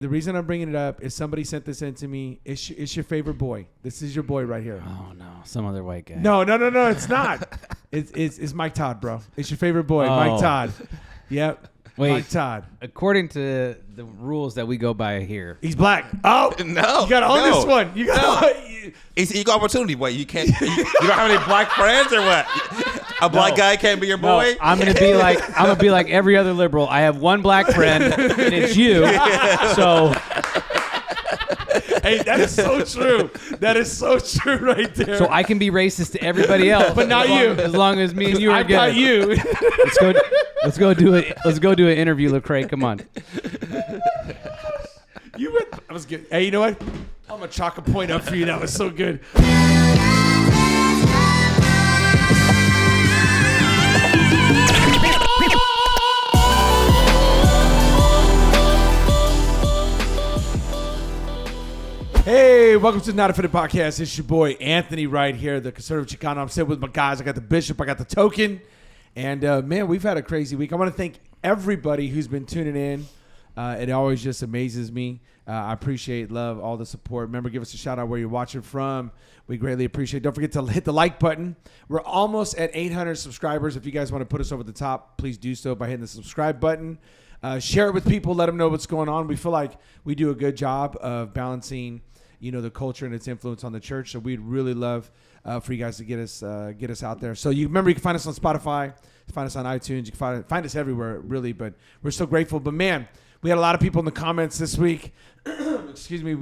The reason I'm bringing it up is somebody sent this in to me. It's your favorite boy. This is your boy right here. Oh no, some other white guy. No, it's not. It's Mike Todd, bro. It's your favorite boy, Mike Todd. Yep. Wait, Mike Todd. According to the rules that we go by here, he's black. Oh no! You got to own this one. You got It's equal opportunity. What you can't? You don't have any black friends or what? A black guy can't be your boy. No, I'm gonna be like every other liberal. I have one black friend, and it's you. So. Hey, that is so true. That is so true right there. So I can be racist to everybody else, but not you. As long as me and you are good. Not you. Let's go do it. Let's go do an interview, Lecrae. Come on. That was good. Hey, you know what? I'm gonna chalk a point up for you. That was so good. Hey, welcome to the Not Offended Podcast. It's your boy Anthony right here, the conservative Chicano. I'm sitting with my guys. I got the Bishop, I got the Token, and man, we've had a crazy week. I want to thank everybody who's been tuning in. It always just amazes me. I appreciate, love all the support. Remember, give us a shout out where you're watching from. We greatly appreciate it. Don't forget to hit the like button. We're almost at 800 subscribers. If you guys want to put us over the top, please do so by hitting the subscribe button. Share it with people. Let them know what's going on. We feel like we do a good job of balancing, the culture and its influence on the church. So we'd really love for you guys to get us out there. So you remember, you can find us on Spotify, find us on iTunes. You can find us everywhere, really. But we're so grateful. But man, we had a lot of people in the comments this week. Excuse me.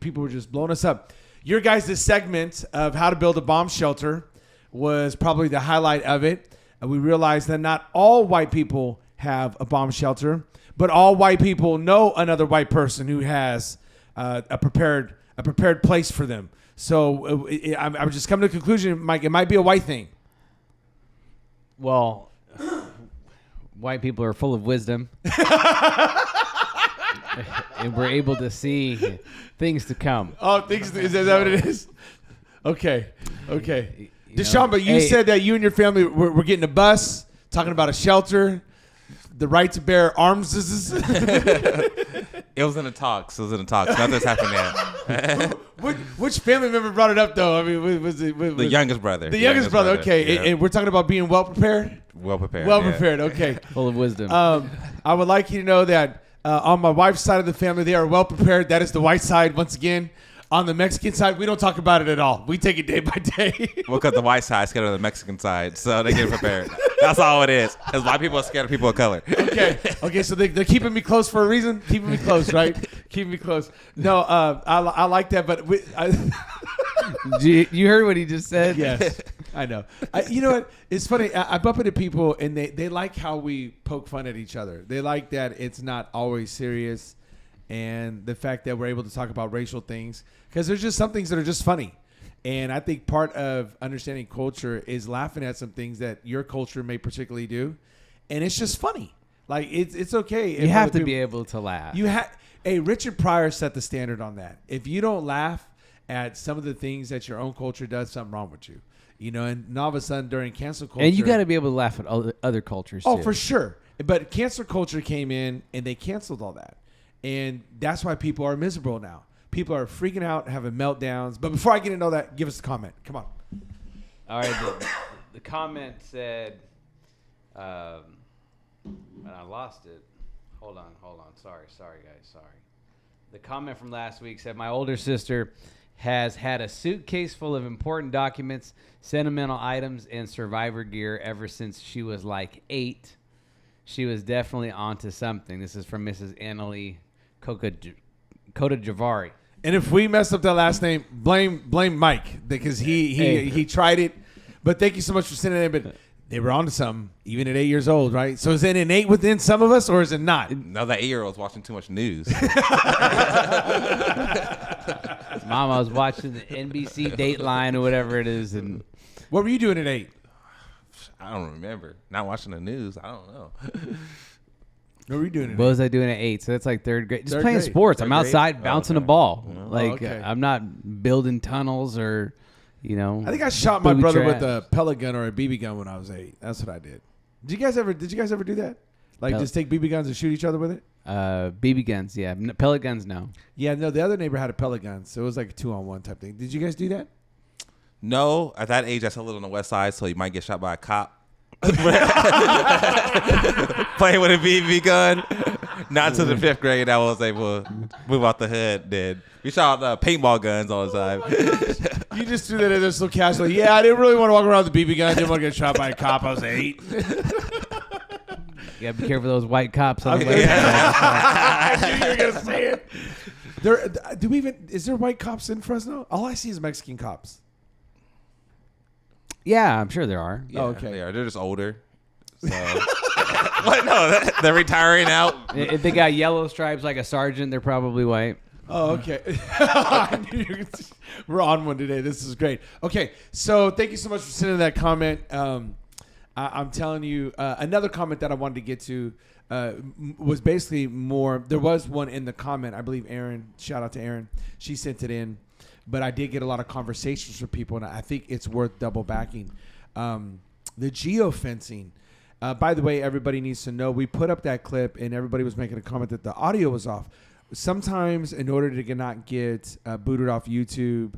People were just blowing us up. Your guys' segment of how to build a bomb shelter was probably the highlight of it. We realized that not all white people have a bomb shelter, but all white people know another white person who has a prepared place for them. So I was just coming to the conclusion, Mike, it might be a white thing. Well, white people are full of wisdom. And we're able to see things to come. Oh, is that what it is? Okay. Deshaun, but you said that you and your family were getting a bus, talking about a shelter, the right to bear arms. It was in the talks. Nothing's happened yet. Which family member brought it up, though? I mean, was it the youngest brother? The youngest brother. Okay, yeah. And we're talking about being well prepared. Well prepared. Okay. Full of wisdom. I would like you to know that on my wife's side of the family, they are well prepared. That is the white side. Once again, on the Mexican side, we don't talk about it at all. We take it day by day. Well, because the white side is scared of the Mexican side, so they get prepared. That's all it is. Because white people are scared of people of color. Okay. So they're keeping me close for a reason. Keeping me close, right? Keeping me close. No, I like that, but you heard what he just said? Yes, I know. You know what? It's funny. I bump into people, and they like how we poke fun at each other. They like that it's not always serious, and the fact that we're able to talk about racial things, because there's just some things that are just funny. And I think part of understanding culture is laughing at some things that your culture may particularly do, and it's just funny. Like it's okay. You have to be able to laugh. Hey, Richard Pryor set the standard on that. If you don't laugh at some of the things that your own culture does, something wrong with you. And all of a sudden during cancel culture, and you got to be able to laugh at other cultures too. Oh, for sure. But cancel culture came in and they canceled all that, and that's why people are miserable now. People are freaking out, having meltdowns. But before I get into all that, give us a comment. Come on. All right. The comment said, and I lost it. Hold on. Sorry, guys. Sorry. The comment from last week said, my older sister has had a suitcase full of important documents, sentimental items, and survivor gear ever since she was like 8. She was definitely onto something. This is from Mrs. Annalie Javari. And if we messed up that last name, blame Mike, because he tried it. But thank you so much for sending it. But they were onto something, even at 8 years old, right? So is it innate within some of us, or is it not? No, that 8-year-old's watching too much news. Mama was watching the NBC Dateline or whatever it is. And what were you doing at 8? I don't remember. Not watching the news. I don't know. What were you doing? What was I doing at 8? So that's like third grade. Just playing grade. sports. I'm outside bouncing a ball. Okay. I'm not building tunnels or, I think I shot my brother with a pellet gun or a BB gun when I was 8. That's what I did. Did you guys ever do that? Like just take BB guns and shoot each other with it? BB guns, yeah. Pellet guns, no. Yeah, no, the other neighbor had a pellet gun, so it was like a 2-on-1 type thing. Did you guys do that? No, at that age, I still lived on the west side, so you might get shot by a cop. Playing with a BB gun. Not until the 5th grade I was able to move out the hood. Then we shot paintball guns all the time. You just threw that in there so casually. Yeah, I didn't really want to walk around with a BB gun. I didn't want to get shot by a cop. I was 8. You gotta be careful of those white cops on the way. I knew you were gonna say it. Is there white cops in Fresno? All I see is Mexican cops. Yeah, I'm sure there are. Yeah, oh, okay. They are. They're just older. So. What? No, they're retiring out. If they got yellow stripes like a sergeant, they're probably white. Oh, okay. I knew you could see- We're on one today. This is great. Okay, so thank you so much for sending that comment. I'm telling you, another comment that I wanted to get to was basically more. There was one in the comment. I believe Aaron. Shout out to Aaron. She sent it in, but I did get a lot of conversations from people, and I think it's worth double backing. The geofencing. By the way, everybody needs to know we put up that clip, and everybody was making a comment that the audio was off. Sometimes, in order to not get booted off YouTube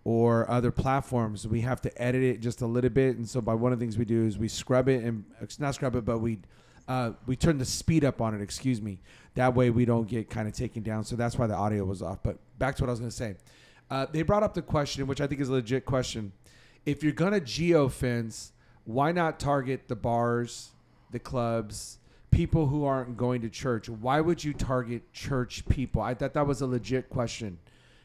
or other platforms, we have to edit it just a little bit. And so, by one of the things we do is we scrub it, and not scrub it, but we turn the speed up on it. Excuse me. That way, we don't get kind of taken down. So that's why the audio was off. But back to what I was going to say. They brought up the question, which I think is a legit question. If you're going to geofence, why not target the bars, the clubs, people who aren't going to church? Why would you target church people? I thought that was a legit question.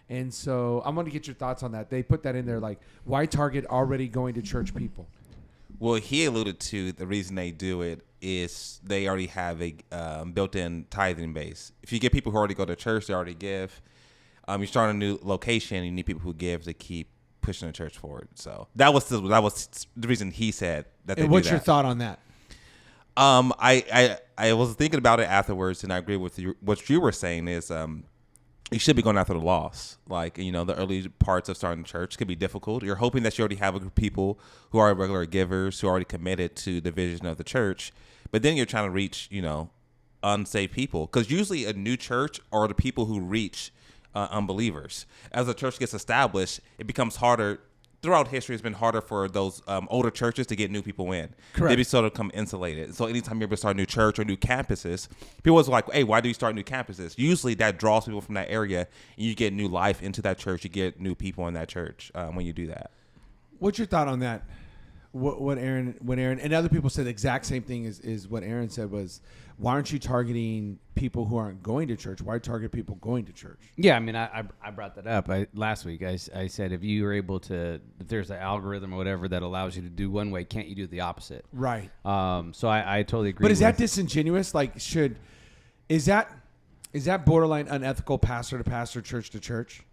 And so I'm going to get your thoughts on that. They put that in there, like, why target already going to church people? Well, he alluded to the reason they do it is they already have a built-in tithing base. If you get people who already go to church, they already give. You start a new location, you need people who give to keep pushing the church forward. So that was the reason he said that. And what's your thought on that? I was thinking about it afterwards, and I agree with you. What you were saying is, you should be going after the lost. Like, the early parts of starting a church could be difficult. You're hoping that you already have a group of people who are regular givers, who are already committed to the vision of the church. But then you're trying to reach, unsaved people, because usually a new church are the people who reach unbelievers. As a church gets established, it becomes harder. Throughout history, it's been harder for those older churches to get new people in. Correct. They be sort of come insulated. So anytime you're able to start a new church or new campuses, people was like, hey, why do you start new campuses? Usually that draws people from that area, and you get new life into that church. You get new people in that church when you do that. What's your thought on that? What Aaron and other people said the exact same thing is what Aaron said was, why aren't you targeting people who aren't going to church? Why target people going to church? Yeah, I mean, I brought that up last week. I said if you were able to, if there's an algorithm or whatever that allows you to do one way, can't you do the opposite? Right. So I totally agree. But is that disingenuous? Like, is that borderline unethical, pastor to pastor, church to church?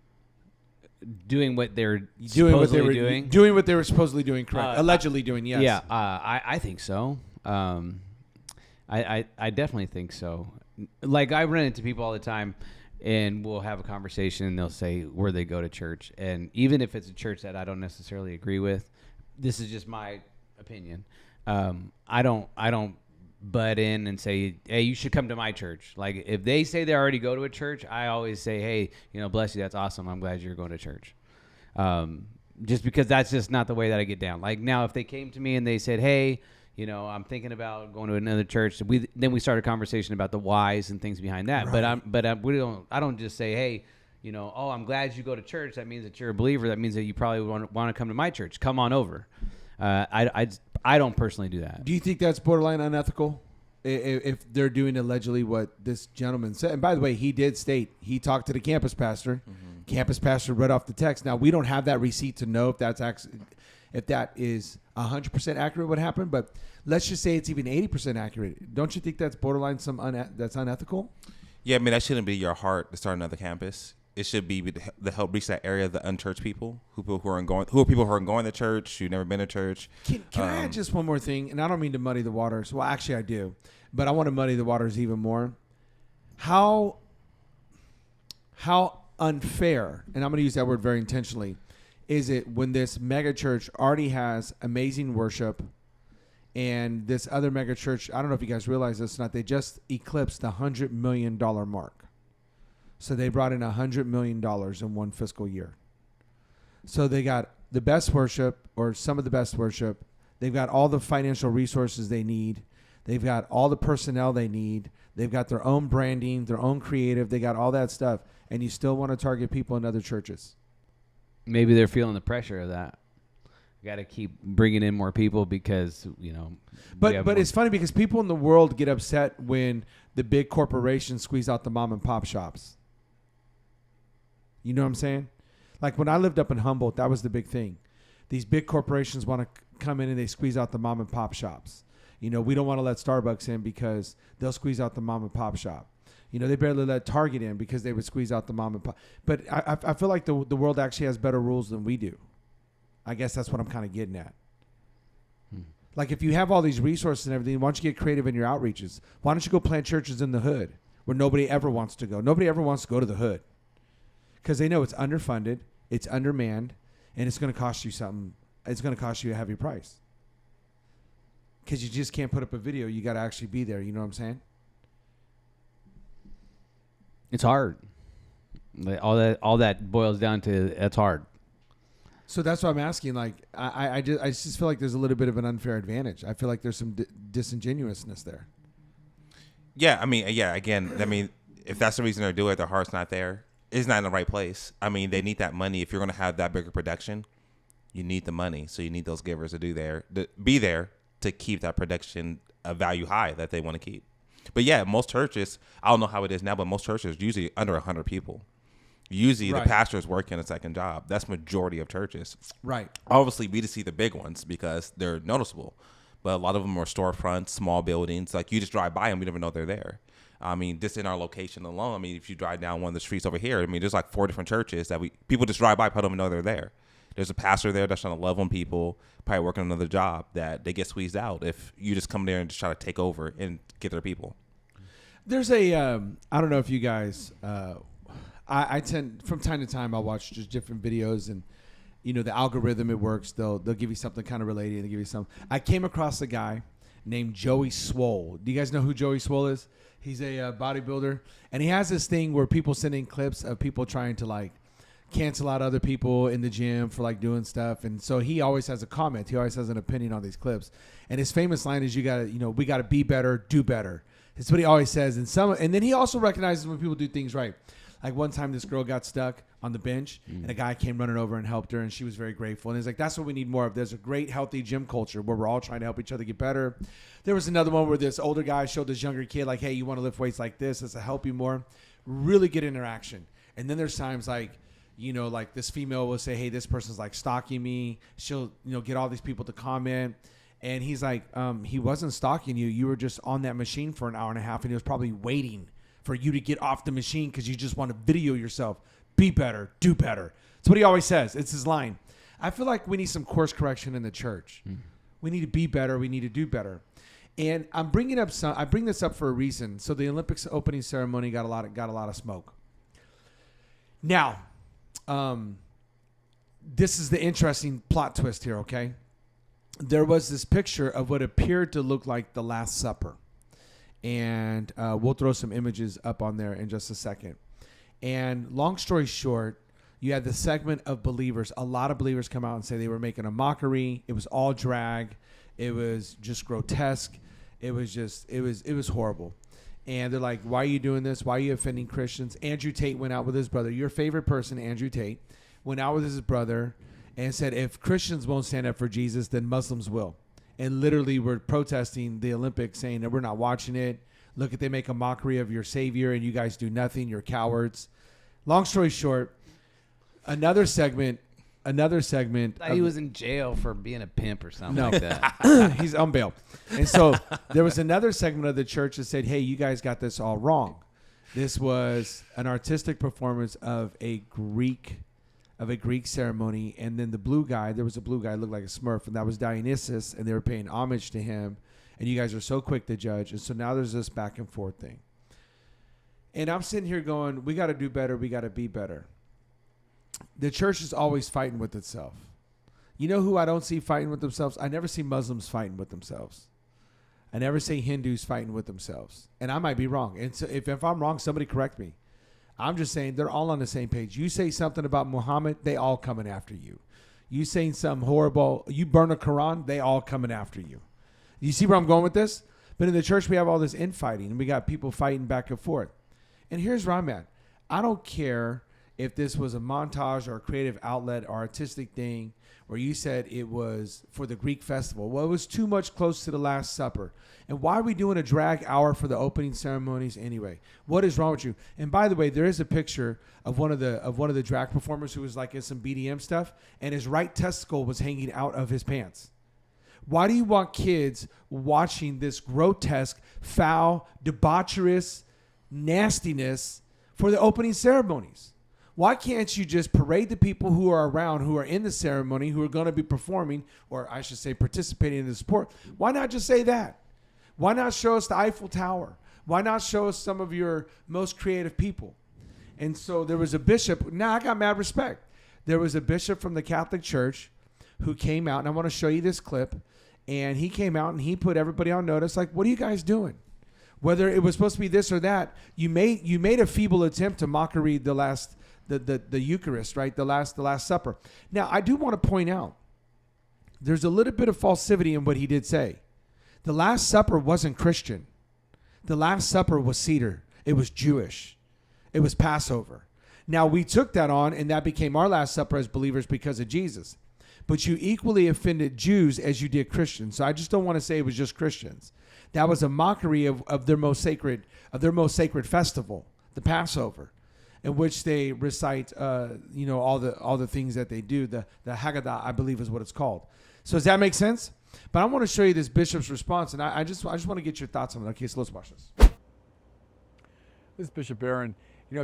Doing what they're supposedly doing? Doing what they were supposedly doing, correct. Allegedly doing, yes. Yeah, I think so. I definitely think so. Like, I run into people all the time, and we'll have a conversation, and they'll say where they go to church. And even if it's a church that I don't necessarily agree with, this is just my opinion. I don't butt in and say, hey, you should come to my church. Like, if they say they already go to a church, I always say, hey, bless you, that's awesome. I'm glad you're going to church. Just because that's just not the way that I get down. Like, now, if they came to me and they said, hey, I'm thinking about going to another church. Then we start a conversation about the whys and things behind that. Right. I don't just say, hey, oh, I'm glad you go to church. That means that you're a believer. That means that you probably want to come to my church. Come on over. I don't personally do that. Do you think that's borderline unethical? If they're doing allegedly what this gentleman said. And by the way, he did state he talked to the campus pastor. Mm-hmm. Campus pastor read off the text. Now, we don't have that receipt to know if that is 100% accurate what happened, but let's just say it's even 80% accurate. Don't you think that's borderline that's unethical? Yeah, I mean, that shouldn't be your heart to start another campus. It should be to help reach that area of the unchurched people, who are people who are going to church, who've never been to church. Can I add just one more thing? And I don't mean to muddy the waters. Well, actually, I do, but I want to muddy the waters even more. How unfair, and I'm going to use that word very intentionally, is it when this mega church already has amazing worship And this other mega church, I don't know if you guys realize this or not, they just eclipsed the $100 million mark. So they brought in $100 million in one fiscal year. So they got the best worship, or some of the best worship. They've got all the financial resources they need. They've got all the personnel they need. They've got their own branding, their own creative. They got all that stuff. And you still want to target people in other churches. Maybe they're feeling the pressure of that. Got to keep bringing in more people because, But it's funny because people in the world get upset when the big corporations squeeze out the mom and pop shops. You know what I'm saying? Like when I lived up in Humboldt, that was the big thing. These big corporations want to come in and they squeeze out the mom and pop shops. We don't want to let Starbucks in because they'll squeeze out the mom and pop shop. They barely let Target in because they would squeeze out the mom and pop. But I feel like the world actually has better rules than we do. I guess that's what I'm kind of getting at. Like if you have all these resources and everything, why don't you get creative in your outreaches? Why don't you go plant churches in the hood where nobody ever wants to go? Nobody ever wants to go to the hood because they know it's underfunded, it's undermanned, and it's going to cost you something. It's going to cost you a heavy price because you just can't put up a video. You got to actually be there. You know what I'm saying? It's hard. All that boils down to it's hard. So that's what I'm asking. Like, I just feel like there's a little bit of an unfair advantage. I feel like there's some disingenuousness there. Yeah, again, if that's the reason they're doing it, their heart's not there. It's not in the right place. They need that money. If you're going to have that bigger production, you need the money. So you need those givers to be there to keep that production value high that they want to keep. But yeah, most churches, I don't know how it is now, but most churches usually under 100 people. Usually right. The pastor is working a second job. That's majority of churches. Right. Obviously, we just see the big ones because they're noticeable. But a lot of them are storefronts, small buildings. Like you just drive by them, we never know they're there. Just in our location alone, if you drive down one of the streets over here, there's like 4 different churches that people just drive by, probably don't even know they're there. There's a pastor there that's trying to love on people, probably working another job that they get squeezed out if you just come there and just try to take over and get their people. There's I don't know if you guys, I tend, from time to time, I'll watch just different videos and, the algorithm, it works. They'll give you something kind of related. They give you something. I came across a guy named Joey Swole. Do you guys know who Joey Swole is? He's a bodybuilder. And he has this thing where people send in clips of people trying to like cancel out other people in the gym for like doing stuff. And so he always has a comment. He always has an opinion on these clips. And his famous line is, we got to be better, do better. That's what he always says. And then he also recognizes when people do things right. Like one time this girl got stuck on the bench and a guy came running over and helped her and she was very grateful. And he's like, that's what we need more of. There's a great healthy gym culture where we're all trying to help each other get better. There was another one where this older guy showed this younger kid like, hey, you want to lift weights like this? This will help you more. Really good interaction. And then there's times like, like this female will say, hey, this person's like stalking me. She'll, get all these people to comment. And he's like, he wasn't stalking you. You were just on that machine for an hour and a half and he was probably waiting for you to get off the machine because you just want to video yourself. Be better, do better. That's what he always says. It's his line. I feel like we need some course correction in the church. We need to be better. We need to do better. And I bring this up for a reason. So the Olympics opening ceremony got a lot of smoke. Now, this is the interesting plot twist here, okay? There was this picture of what appeared to look like the Last Supper. And we'll throw some images up on there in just a second. And long story short, you had the segment of believers. A lot of believers come out and say they were making a mockery. It was all drag. It was just grotesque. It was horrible. And they're like, why are you doing this? Why are you offending Christians? Andrew Tate went out with his brother. Your favorite person, Andrew Tate, went out with his brother and said, if Christians won't stand up for Jesus, then Muslims will. And literally were protesting the Olympics, saying that we're not watching it. Look at, they make a mockery of your savior and you guys do nothing. You're cowards. Long story short, another segment. He was in jail for being a pimp or something like that. He's on bail. And so there was another segment of the church that said, hey, you guys got this all wrong. This was an artistic performance of a Greek ceremony. And then there was a blue guy, looked like a Smurf, and that was Dionysus, and they were paying homage to him. And you guys are so quick to judge. And so now there's this back and forth thing. And I'm sitting here going, we got to do better. We got to be better. The church is always fighting with itself. You know who I don't see fighting with themselves? I never see Muslims fighting with themselves. I never see Hindus fighting with themselves. And I might be wrong. And so if I'm wrong, somebody correct me. I'm just saying they're all on the same page. You say something about Muhammad, they all coming after you. You saying something horrible, you burn a Quran, they all coming after you. You see where I'm going with this? But in the church, we have all this infighting, and we got people fighting back and forth. And here's where I'm at. I don't care if this was a montage or a creative outlet or artistic thing where you said it was for the Greek festival. Well, it was too much close to the Last Supper. And why are we doing a drag hour for the opening ceremonies anyway? What is wrong with you? And by the way, there is a picture of one of the drag performers who was like in some BDM stuff, and his right testicle was hanging out of his pants. Why do you want kids watching this grotesque, foul, debaucherous nastiness for the opening ceremonies? Why can't you just parade the people who are around, who are in the ceremony, who are going to be performing, or I should say participating in the sport? Why not just say that? Why not show us the Eiffel Tower? Why not show us some of your most creative people? And so there was a bishop. Now, I got mad respect. There was a bishop from the Catholic Church who came out, and I want to show you this clip. And he came out and he put everybody on notice, like, what are you guys doing? Whether it was supposed to be this or that, you made a feeble attempt to mockery the Eucharist, right? The Last Supper. Now, I do want to point out, there's a little bit of falsity in what he did say. The Last Supper wasn't Christian. The Last Supper was Seder. It was Jewish. It was Passover. Now, we took that on, and that became our Last Supper as believers because of Jesus. But you equally offended Jews as you did Christians. So I just don't want to say it was just Christians. That was a mockery of their most sacred festival, the Passover, in which they recite all the things that they do. The Haggadah, I believe, is what it's called. So does that make sense? But I want to show you this bishop's response, and I just want to get your thoughts on it. Okay, so let's watch this. This is Bishop Barron.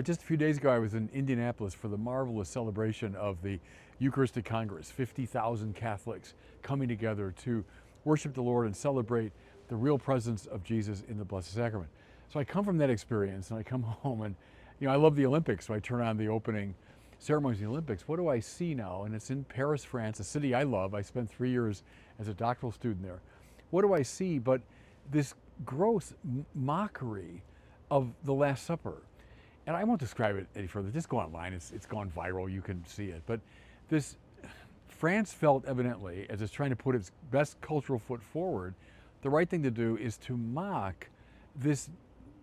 Just a few days ago, I was in Indianapolis for the marvelous celebration of the Eucharistic Congress, 50,000 Catholics coming together to worship the Lord and celebrate the real presence of Jesus in the Blessed Sacrament. So I come from that experience, and I come home, and I love the Olympics, so I turn on the opening ceremonies of the Olympics. What do I see now? And it's in Paris, France, a city I love. I spent 3 years as a doctoral student there. What do I see but this gross mockery of the Last Supper? And I won't describe it any further. Just go online. It's gone viral. You can see it. But France felt evidently, as it's trying to put its best cultural foot forward, the right thing to do is to mock this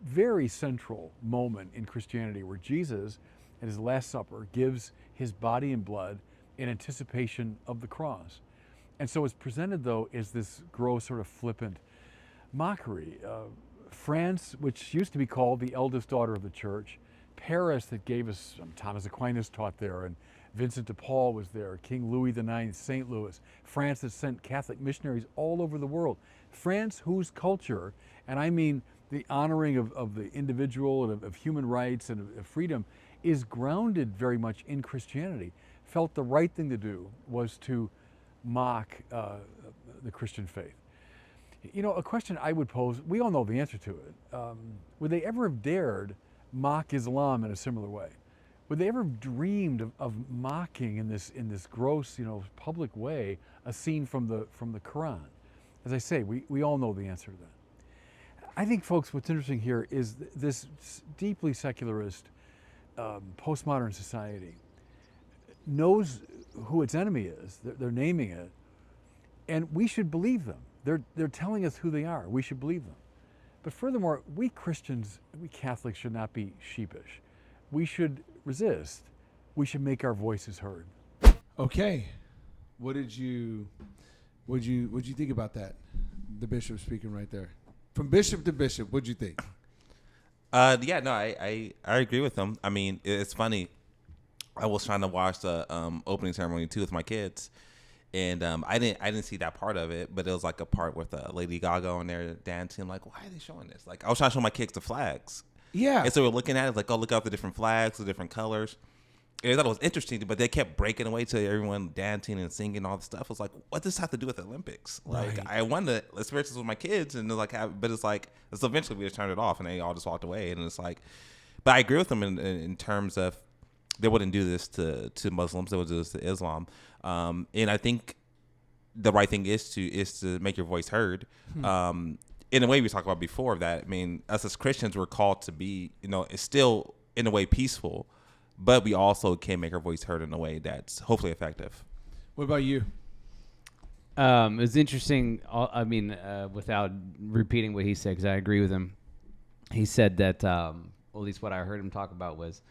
very central moment in Christianity where Jesus, at his Last Supper, gives his body and blood in anticipation of the cross. And so it's presented, though, as this gross, sort of flippant mockery. France, which used to be called the eldest daughter of the church, Paris, that gave us, Thomas Aquinas taught there, and Vincent de Paul was there, King Louis IX, St. Louis, France that sent Catholic missionaries all over the world. France, whose culture, and I mean the honoring of the individual and of human rights and of freedom, is grounded very much in Christianity, felt the right thing to do was to mock the Christian faith. A question I would pose, we all know the answer to it. Would they ever have dared mock Islam in a similar way? Would they ever have dreamed of mocking in this gross, public way a scene from the Quran? As I say, we all know the answer to that. I think, folks, what's interesting here is this deeply secularist postmodern society knows who its enemy is. They're naming it, and we should believe them. They're telling us who they are. We should believe them. But furthermore, we Christians, we Catholics should not be sheepish. We should resist. We should make our voices heard. Okay, what did you think about that? The bishop speaking right there, from bishop to bishop. What'd you think? I agree with him. I mean, it's funny. I was trying to watch the opening ceremony too with my kids, and I didn't see that part of it, but it was like a part with Lady Gaga on there dancing. I'm like, why are they showing this? Like, I was trying to show my kids the flags. Yeah. And so we're looking at it like, oh, look out the different flags, the different colors. And I thought it was interesting, but they kept breaking away to everyone dancing and singing all the stuff. I was like, what does this have to do with the Olympics? Like, Right. I wanted to experience this with my kids, and but it's eventually we just turned it off, and they all just walked away. And it's like, but I agree with them in terms of they wouldn't do this to Muslims, they would do this to Islam. And I think the right thing is to make your voice heard. In a way we talked about before that, I mean, us as Christians, we're called to be, it's still in a way peaceful, but we also can make our voice heard in a way that's hopefully effective. What about you? It's interesting. I mean, without repeating what he said, because I agree with him. He said that, at least what I heard him talk about was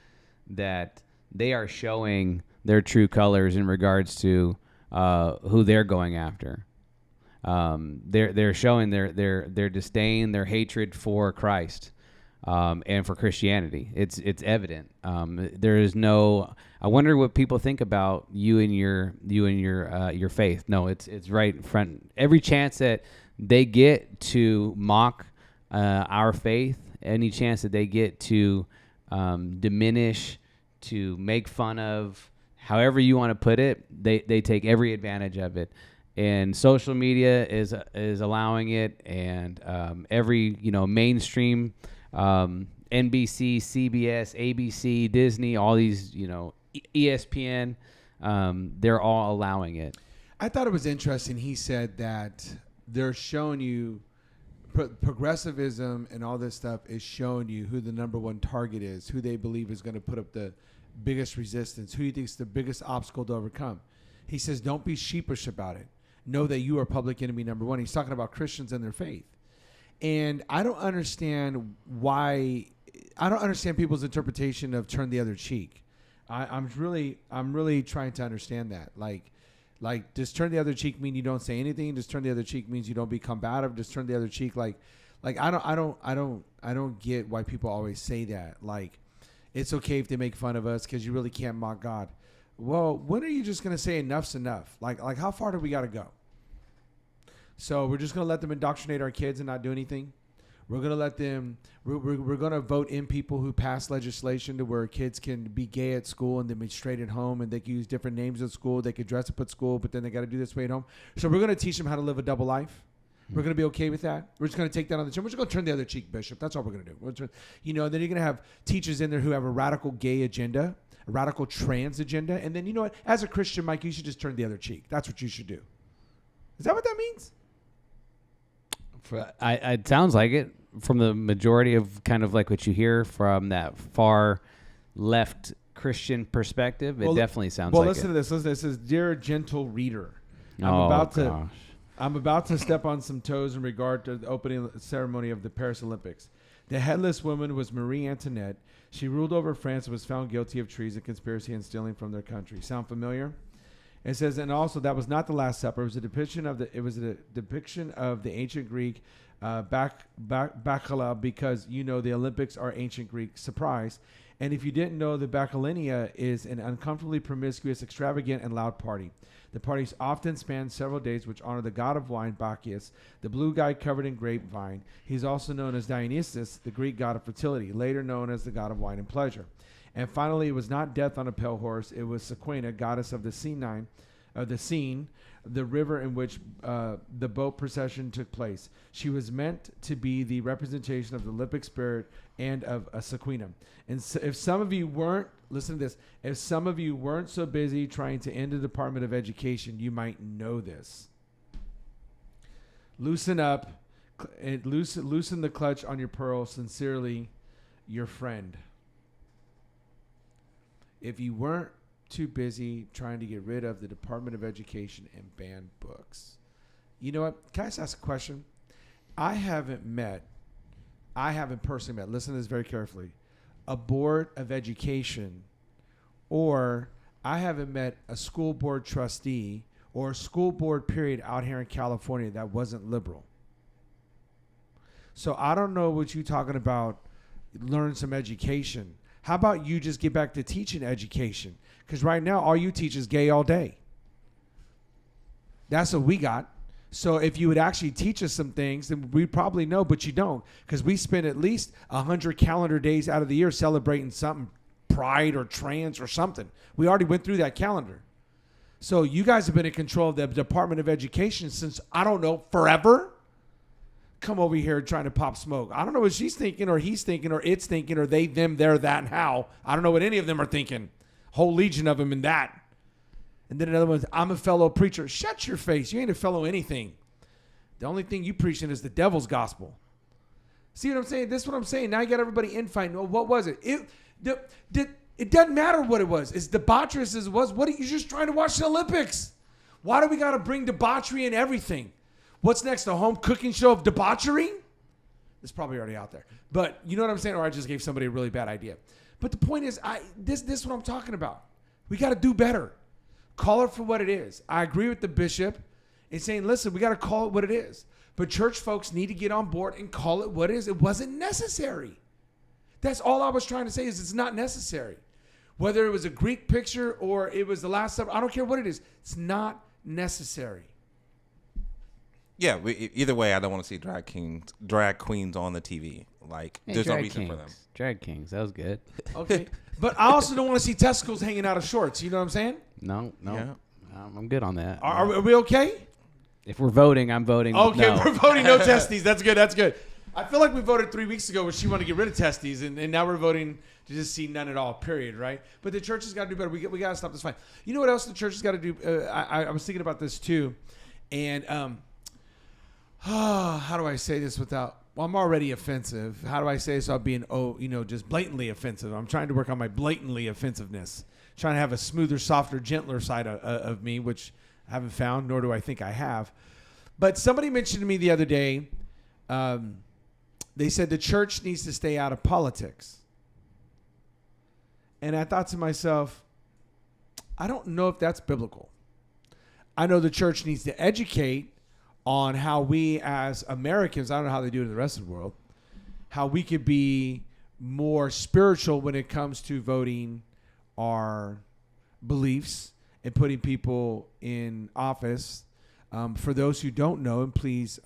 that they are showing their true colors in regards to who they're going after. They're showing their disdain, their hatred for Christ, and for Christianity. It's evident. There is no. I wonder what people think about you and your faith. No, it's right in front. Every chance that they get to mock our faith, any chance that they get to diminish, to make fun of, however you want to put it, they take every advantage of it. And social media is allowing it, and every mainstream NBC, CBS, ABC, Disney, all these ESPN, they're all allowing it. I thought it was interesting. He said that they're showing you progressivism and all this stuff is showing you who the number one target is, who they believe is going to put up the biggest resistance, who you think is the biggest obstacle to overcome. He says, don't be sheepish about it. Know that you are public enemy number one. He's talking about Christians and their faith. And I don't understand people's interpretation of turn the other cheek. I'm really trying to understand that. Like, does turn the other cheek mean you don't say anything? Does turn the other cheek means you don't be combative? Does turn the other cheek like I don't get why people always say that. Like, it's okay if they make fun of us because you really can't mock God. Well, when are you just going to say enough's enough? Like how far do we got to go? So we're just going to let them indoctrinate our kids and not do anything. We're going to let them, we're going to vote in people who pass legislation to where kids can be gay at school and then be straight at home, and they can use different names at school. They could dress up at school, but then they got to do this way at home. So we're going to teach them how to live a double life. We're going to be okay with that. We're just going to take that on the chin. We're just going to turn the other cheek, Bishop. That's all we're going to do. Then you're going to have teachers in there who have a radical gay agenda, a radical trans agenda. And then, you know what? As a Christian, Mike, you should just turn the other cheek. That's what you should do. Is that what that means? It sounds like it from the majority of kind of like what you hear from that far left Christian perspective. It definitely sounds like it. Well, listen to this. This is, dear gentle reader. I'm about to step on some toes in regard to the opening ceremony of the Paris Olympics. The headless woman was Marie Antoinette. She ruled over France and was found guilty of treason, conspiracy, and stealing from their country. Sound familiar? It says, and also that was not the Last Supper. It was a depiction of the ancient Greek Bacchala, because the Olympics are ancient Greek. Surprise. And if you didn't know, the Bacchalinia is an uncomfortably promiscuous, extravagant, and loud party. The parties often span several days, which honor the god of wine, Bacchus, the blue guy covered in grapevine. He's also known as Dionysus, the Greek god of fertility, later known as the god of wine and pleasure. And finally, it was not death on a pale horse. It was Sequina, goddess of the Seine, the river in which the boat procession took place. She was meant to be the representation of the Olympic spirit and of a Sequina. And so if some of you weren't, listen to this, if some of you weren't so busy trying to end the Department of Education, you might know this. Loosen up, loosen the clutch on your pearl. Sincerely, your friend. If you weren't too busy trying to get rid of the Department of Education and ban books. You know what? Can I just ask a question? I haven't personally met, listen to this very carefully, a board of education, or I haven't met a school board trustee or a school board period out here in California that wasn't liberal. So I don't know what you're talking about, learn some education. How about you just get back to teaching education? Because right now, all you teach is gay all day. That's what we got. So if you would actually teach us some things, then we probably know, but you don't. Because we spend at least 100 calendar days out of the year celebrating something, pride or trans or something. We already went through that calendar. So you guys have been in control of the Department of Education since, I don't know, forever? Come over here trying to pop smoke. I don't know what she's thinking or he's thinking or it's thinking or they, them, there, that, and how. I don't know what any of them are thinking. Whole legion of them in that. And then another one, I'm a fellow preacher. Shut your face. You ain't a fellow anything. The only thing you preaching is the devil's gospel. See what I'm saying? This is what I'm saying. Now you got everybody infighting. Well, what was it? It doesn't matter what it was. It's debaucherous as it was. What are you just trying to watch the Olympics? Why do we got to bring debauchery in everything? What's next? A home cooking show of debauchery? It's probably already out there. But you know what I'm saying? Or I just gave somebody a really bad idea. But the point is, this is what I'm talking about. We got to do better. Call it for what it is. I agree with the bishop in saying, listen, we got to call it what it is. But church folks need to get on board and call it what it is. It wasn't necessary. That's all I was trying to say is it's not necessary. Whether it was a Greek picture or it was the Last Supper, I don't care what it is. It's not necessary. Yeah, either way, I don't want to see drag queens on the TV. Like, there's no reason for them. Drag kings, that was good. Okay. But I also don't want to see testicles hanging out of shorts. You know what I'm saying? No. Yeah. I'm good on that. Are we okay? If we're voting, I'm voting Okay, no. we're voting no testes. That's good. That's good. I feel like we voted 3 weeks ago where she wanted to get rid of testes, and now we're voting to just see none at all, period, right? But the church has got to do better. We got to stop this fight. You know what else the church has got to do? I was thinking about this too, and how do I say this without... Well, I'm already offensive. How do I say this without being, just blatantly offensive? I'm trying to work on my blatantly offensiveness. Trying to have a smoother, softer, gentler side of me, which I haven't found, nor do I think I have. But somebody mentioned to me the other day, they said the church needs to stay out of politics. And I thought to myself, I don't know if that's biblical. I know the church needs to educate on how we as Americans, I don't know how they do it in the rest of the world, how we could be more spiritual when it comes to voting our beliefs and putting people in office. For those who don't know, and please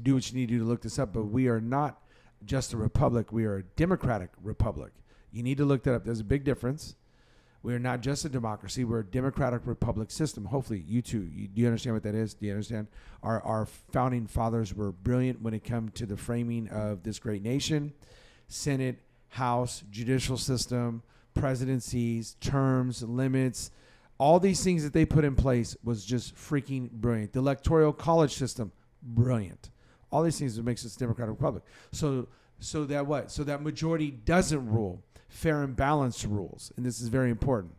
do what you need to do to look this up, but we are not just a republic. We are a democratic republic. You need to look that up. There's a big difference. We are not just a democracy. We're a democratic republic system. Hopefully, you too. Do you understand what that is? Do you understand? Our founding fathers were brilliant when it came to the framing of this great nation. Senate, House, judicial system, presidencies, terms, limits, all these things that they put in place was just freaking brilliant. The electoral college system, brilliant. All these things that makes us a democratic republic. So that what? So that majority doesn't rule. Fair and balanced rules. And this is very important.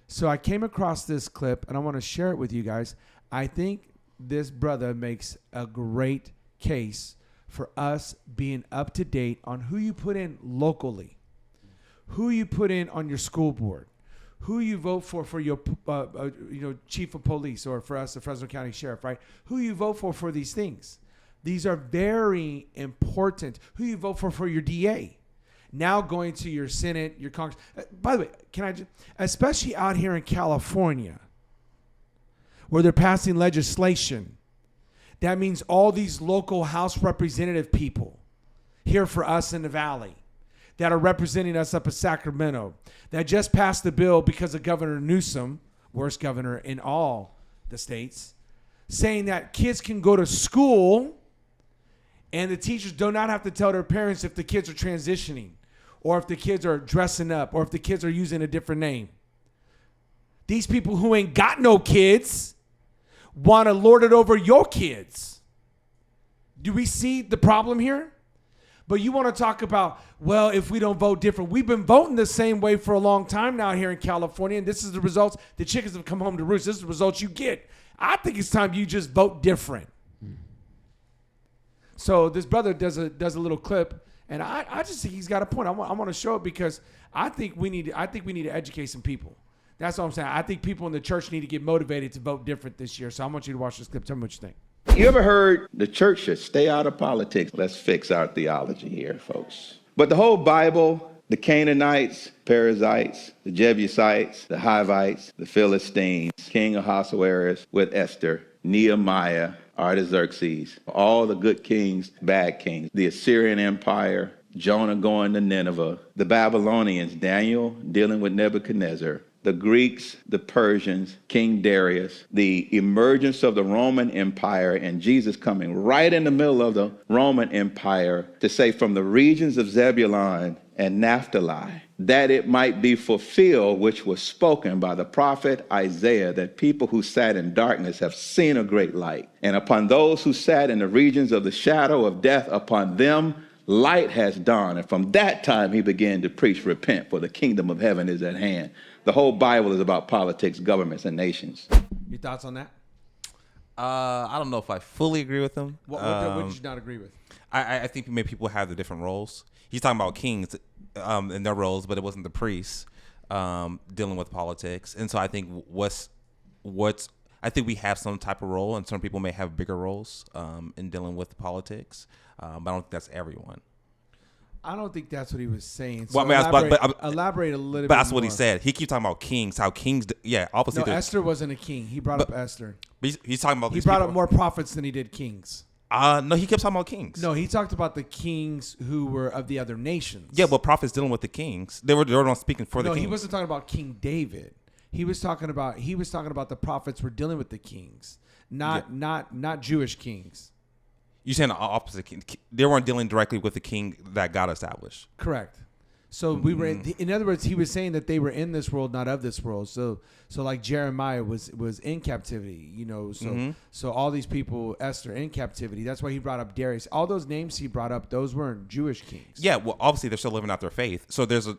So I came across this clip and I want to share it with you guys. I think this brother makes a great case for us being up to date on who you put in locally, who you put in on your school board, who you vote for your chief of police, or for us, the Fresno County Sheriff, right? Who you vote for these things. These are very important. Who you vote for your DA. Now going to your Senate, your Congress. By the way, especially out here in California, where they're passing legislation, that means all these local House representative people here for us in the Valley that are representing us up in Sacramento, that just passed the bill because of Governor Newsom, worst governor in all the states, saying that kids can go to school and the teachers do not have to tell their parents if the kids are transitioning, or if the kids are dressing up, or if the kids are using a different name. These people who ain't got no kids want to lord it over your kids. Do we see the problem here? But you want to talk about, well, if we don't vote different. We've been voting the same way for a long time now here in California, and this is the results. The chickens have come home to roost. This is the results you get. I think it's time you just vote different. So this brother does a little clip, and I just think he's got a point. I want to show it because I think we need to educate some people. That's what I'm saying. I think people in the church need to get motivated to vote different this year. So I want you to watch this clip. Tell me what you think. You ever heard the church should stay out of politics? Let's fix our theology here, folks. But the whole Bible, the Canaanites, Perizzites, the Jebusites, the Hivites, the Philistines, King Ahasuerus with Esther, Nehemiah, Artaxerxes, all the good kings, bad kings, the Assyrian Empire, Jonah going to Nineveh, the Babylonians, Daniel dealing with Nebuchadnezzar, the Greeks, the Persians, King Darius, the emergence of the Roman Empire, and Jesus coming right in the middle of the Roman Empire to say from the regions of Zebulun and Naphtali, that it might be fulfilled, which was spoken by the prophet Isaiah, that people who sat in darkness have seen a great light. And upon those who sat in the regions of the shadow of death, upon them light has dawned. And from that time he began to preach, repent, for the kingdom of heaven is at hand. The whole Bible is about politics, governments, and nations. Your thoughts on that? I don't know if I fully agree with him. What did you not agree with? I think maybe people have the different roles. He's talking about kings in their roles, but it wasn't the priests dealing with politics. And so I think I think we have some type of role, and some people may have bigger roles in dealing with politics. But I don't think that's everyone. I don't think that's what he was saying. So Well, I mean, elaborate a little bit. But that's more. what he said. He keeps talking about kings, how kings, obviously. No, Esther wasn't a king. He brought up Esther. He's talking about He these brought people. up more prophets than he did kings. No, he kept talking about kings. No, he talked about the kings who were of the other nations. Yeah, but prophets dealing with the kings. They were not speaking for the No, kings. he wasn't talking about King David. He was talking about the prophets were dealing with the kings, not Jewish kings. You're saying the opposite king. They weren't dealing directly with the king that God established. Correct. So we were in other words, he was saying that they were in this world, not of this world. So like Jeremiah was in captivity, so all these people, Esther, in captivity. That's why he brought up Darius. All those names he brought up, those weren't Jewish kings. Yeah, well, obviously they're still living out their faith. So there's a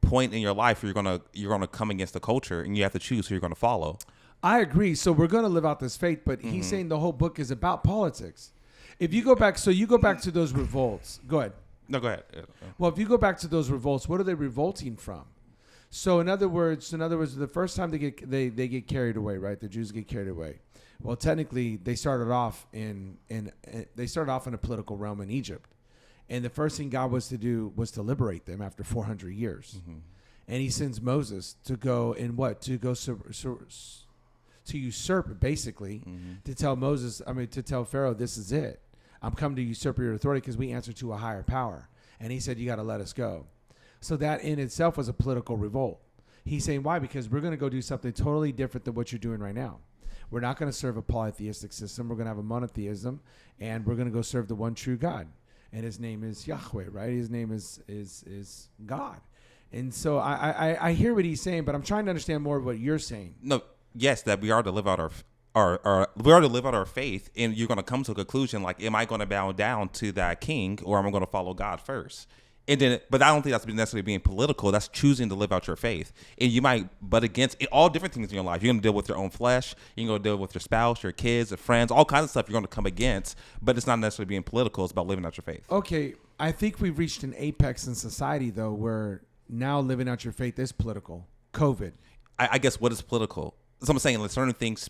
point in your life where you're gonna come against the culture, and you have to choose who you're gonna follow. I agree. So we're gonna live out this faith, but he's saying the whole book is about politics. If you go back, to those revolts. Go ahead. No, go ahead. Well, if you go back to those revolts, what are they revolting from? So in other words, the first time they get carried away, right? The Jews get carried away. Well, technically, they started off in a political realm in Egypt, and the first thing God was to do was to liberate them after 400 years, and He sends Moses to go and to usurp, basically, to tell Pharaoh, this is it. I'm coming to usurp your authority because we answer to a higher power. And he said, you got to let us go. So that in itself was a political revolt. He's saying, why? Because we're going to go do something totally different than what you're doing right now. We're not going to serve a polytheistic system. We're going to have a monotheism, and we're going to go serve the one true God. And his name is Yahweh, right? His name is God. And so I hear what he's saying, but I'm trying to understand more of what you're saying. No, yes, that we are to live out our faith, and you're going to come to a conclusion like, am I going to bow down to that king, or am I going to follow God first? And then, but I don't think that's necessarily being political. That's choosing to live out your faith. And you might butt against all different things in your life. You're going to deal with your own flesh. You're going to deal with your spouse, your kids, your friends, all kinds of stuff you're going to come against. But it's not necessarily being political. It's about living out your faith. Okay, I think we've reached an apex in society, though, where now living out your faith is political. COVID. I guess what is political? So I'm saying, like, certain things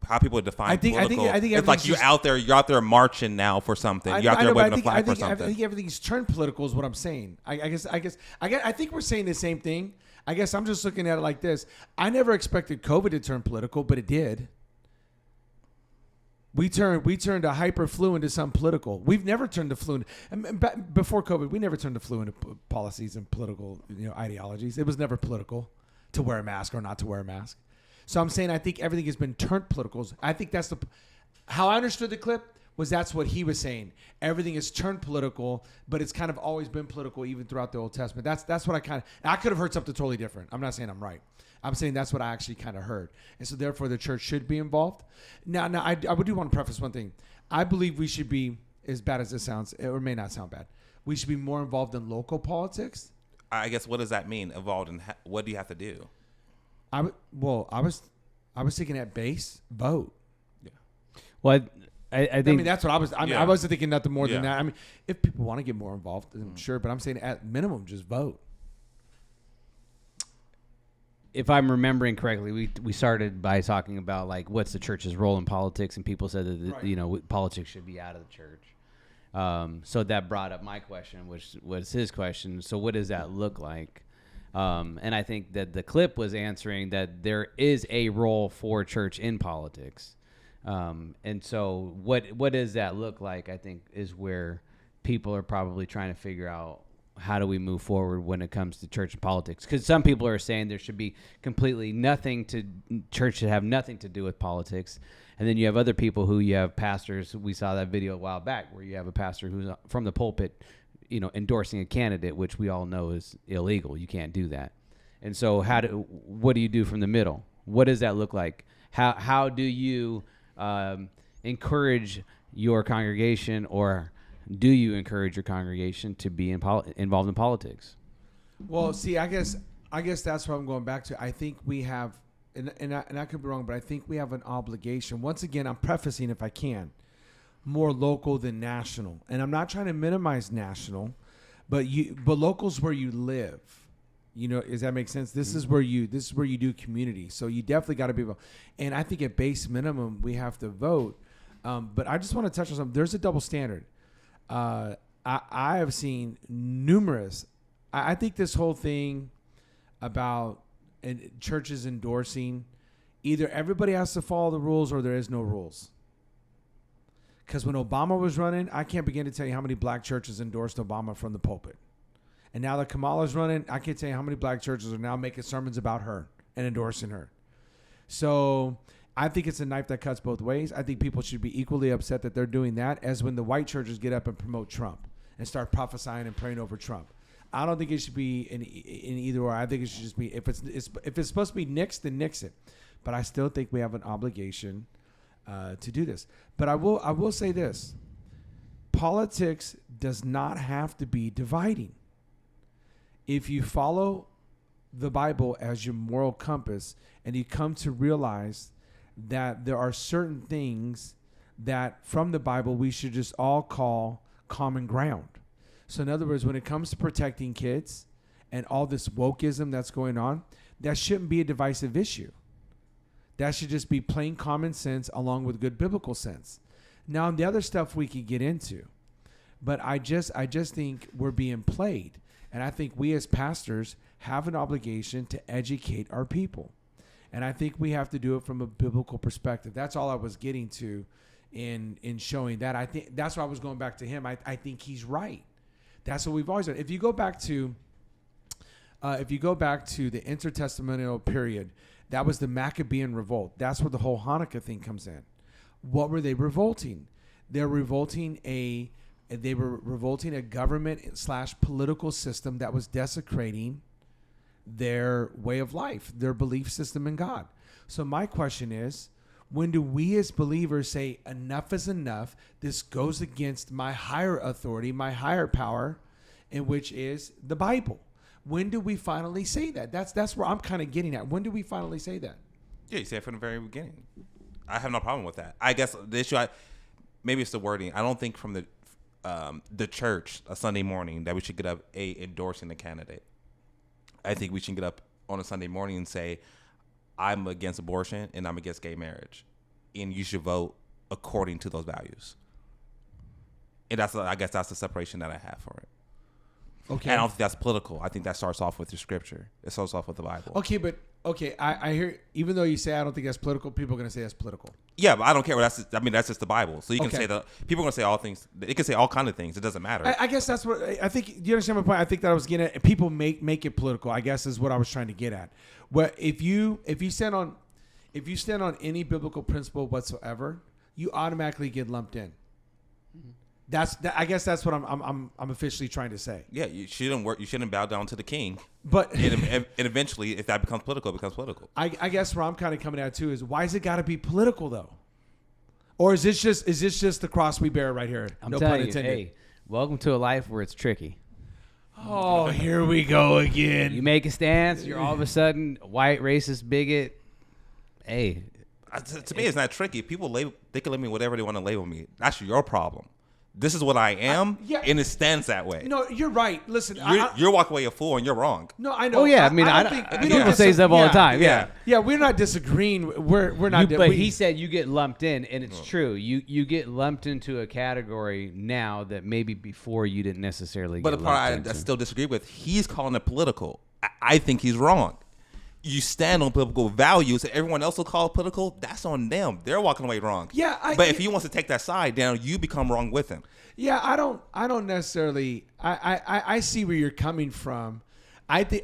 how people define political. I think it's like you're out there marching now for something. You're out there waving a flag for something. I think everything's turned political is what I'm saying. I think we're saying the same thing. I guess I'm just looking at it like this. I never expected COVID to turn political, but it did. We turned a hyper flu into something political. We've never turned the flu before COVID. We never turned the flu into policies and political ideologies. It was never political to wear a mask or not to wear a mask. So I'm saying I think everything has been turned political. I think that's how I understood the clip was that's what he was saying. Everything is turned political, but it's kind of always been political even throughout the Old Testament. That's what I could have heard something totally different. I'm not saying I'm right. I'm saying that's what I actually kind of heard. And so therefore the church should be involved. Now I do want to preface one thing. I believe we should be, as bad as this sounds, or may not sound bad, we should be more involved in local politics. I guess what does that mean? Involved in what do you have to do? I was thinking at base vote. Yeah. Well, I think that's what I was. I wasn't thinking nothing more than that. I mean, if people want to get more involved, then sure. But I'm saying at minimum, just vote. If I'm remembering correctly, we started by talking about like what's the church's role in politics, and people said that politics should be out of the church. So that brought up my question, which was his question. So what does that look like? And I think that the clip was answering that there is a role for church in politics. And so what does that look like, I think, is where people are probably trying to figure out how do we move forward when it comes to church and politics. Because some people are saying there should be completely church should have nothing to do with politics. And then you have other people you have pastors. We saw that video a while back where you have a pastor who's from the pulpit endorsing a candidate, which we all know is illegal. You can't do that. And so what do you do from the middle? What does that look like? How do you encourage your congregation, or do you encourage your congregation to be involved in politics? Well, see, I guess that's what I'm going back to. I think we have, and I could be wrong, but I think we have an obligation. Once again, I'm prefacing, if I can, more local than national. And I'm not trying to minimize national, but local's where you live. Does that make sense? This is where you do community. So you definitely got to be involved. And I think at base minimum, we have to vote. But I just want to touch on something. There's a double standard. I have seen numerous. I think this whole thing about churches endorsing, either everybody has to follow the rules or there is no rules. Because when Obama was running, I can't begin to tell you how many black churches endorsed Obama from the pulpit. And now that Kamala's running, I can't tell you how many black churches are now making sermons about her and endorsing her. So I think it's a knife that cuts both ways. I think people should be equally upset that they're doing that as when the white churches get up and promote Trump and start prophesying and praying over Trump. I don't think it should be in either or. I think it should just be, if it's supposed to be nixed, then nix it. But I still think we have an obligation to do this. But I will say this. Politics does not have to be dividing. If you follow the Bible as your moral compass and you come to realize that there are certain things that from the Bible we should just all call common ground. So in other words, when it comes to protecting kids and all this wokeism that's going on, that shouldn't be a divisive issue. That should just be plain common sense along with good biblical sense. Now, the other stuff we could get into, but I just think we're being played. And I think we as pastors have an obligation to educate our people. And I think we have to do it from a biblical perspective. That's all I was getting to in showing that. I think that's why I was going back to him. I think he's right. That's what we've always done. If you go back to the intertestamental period, that was the Maccabean revolt. That's where the whole Hanukkah thing comes in. What were they revolting? They were revolting a government/political system that was desecrating their way of life, their belief system in God. So my question is, when do we as believers say enough is enough? This goes against my higher authority, my higher power, in which is the Bible. When do we finally say that? That's where I'm kind of getting at. When do we finally say that? Yeah, you say it from the very beginning. I have no problem with that. I guess the issue, maybe it's the wording. I don't think from the church a Sunday morning that we should get up endorsing the candidate. I think we should get up on a Sunday morning and say, I'm against abortion and I'm against gay marriage, and you should vote according to those values. And I guess that's the separation that I have for it. Okay. And I don't think that's political. I think that starts off with the scripture. It starts off with the Bible. I hear, even though you say I don't think that's political, people are going to say that's political. Yeah, but I don't care. That's just the Bible. So you can say that people are going to say all things. It can say all kinds of things. It doesn't matter. I guess that's what I think. Do you understand my point? I think that I was getting at. People make it political, I guess, is what I was trying to get at. Where if you stand on any biblical principle whatsoever, you automatically get lumped in. Mm-hmm. I guess that's what I'm officially trying to say. Yeah, you shouldn't bow down to the king. But and eventually, if that becomes political, it becomes political. I guess where I'm kind of coming at too is, why is it got to be political though? Or is this just the cross we bear right here? I'm telling you, hey, welcome to a life where it's tricky. Oh, here we go again. You make a stance, you're all of a sudden white, racist, bigot. Hey, to me, it's not tricky. People they can label me whatever they want to label me. That's your problem. This is what I am, and it stands that way. No, you're right. Listen, you're walking away a fool, and you're wrong. No, I know. Oh yeah, I mean, people say stuff all the time. Yeah, we're not disagreeing. We're not. But he said you get lumped in, and it's true. You get lumped into a category now that maybe before you didn't necessarily. But the part I still disagree with, he's calling it political. I think he's wrong. You stand on political values, and everyone else will call it political. That's on them. They're walking away wrong. Yeah, but if he wants to take that side down, you become wrong with him. Yeah, I don't necessarily. I see where you're coming from. I think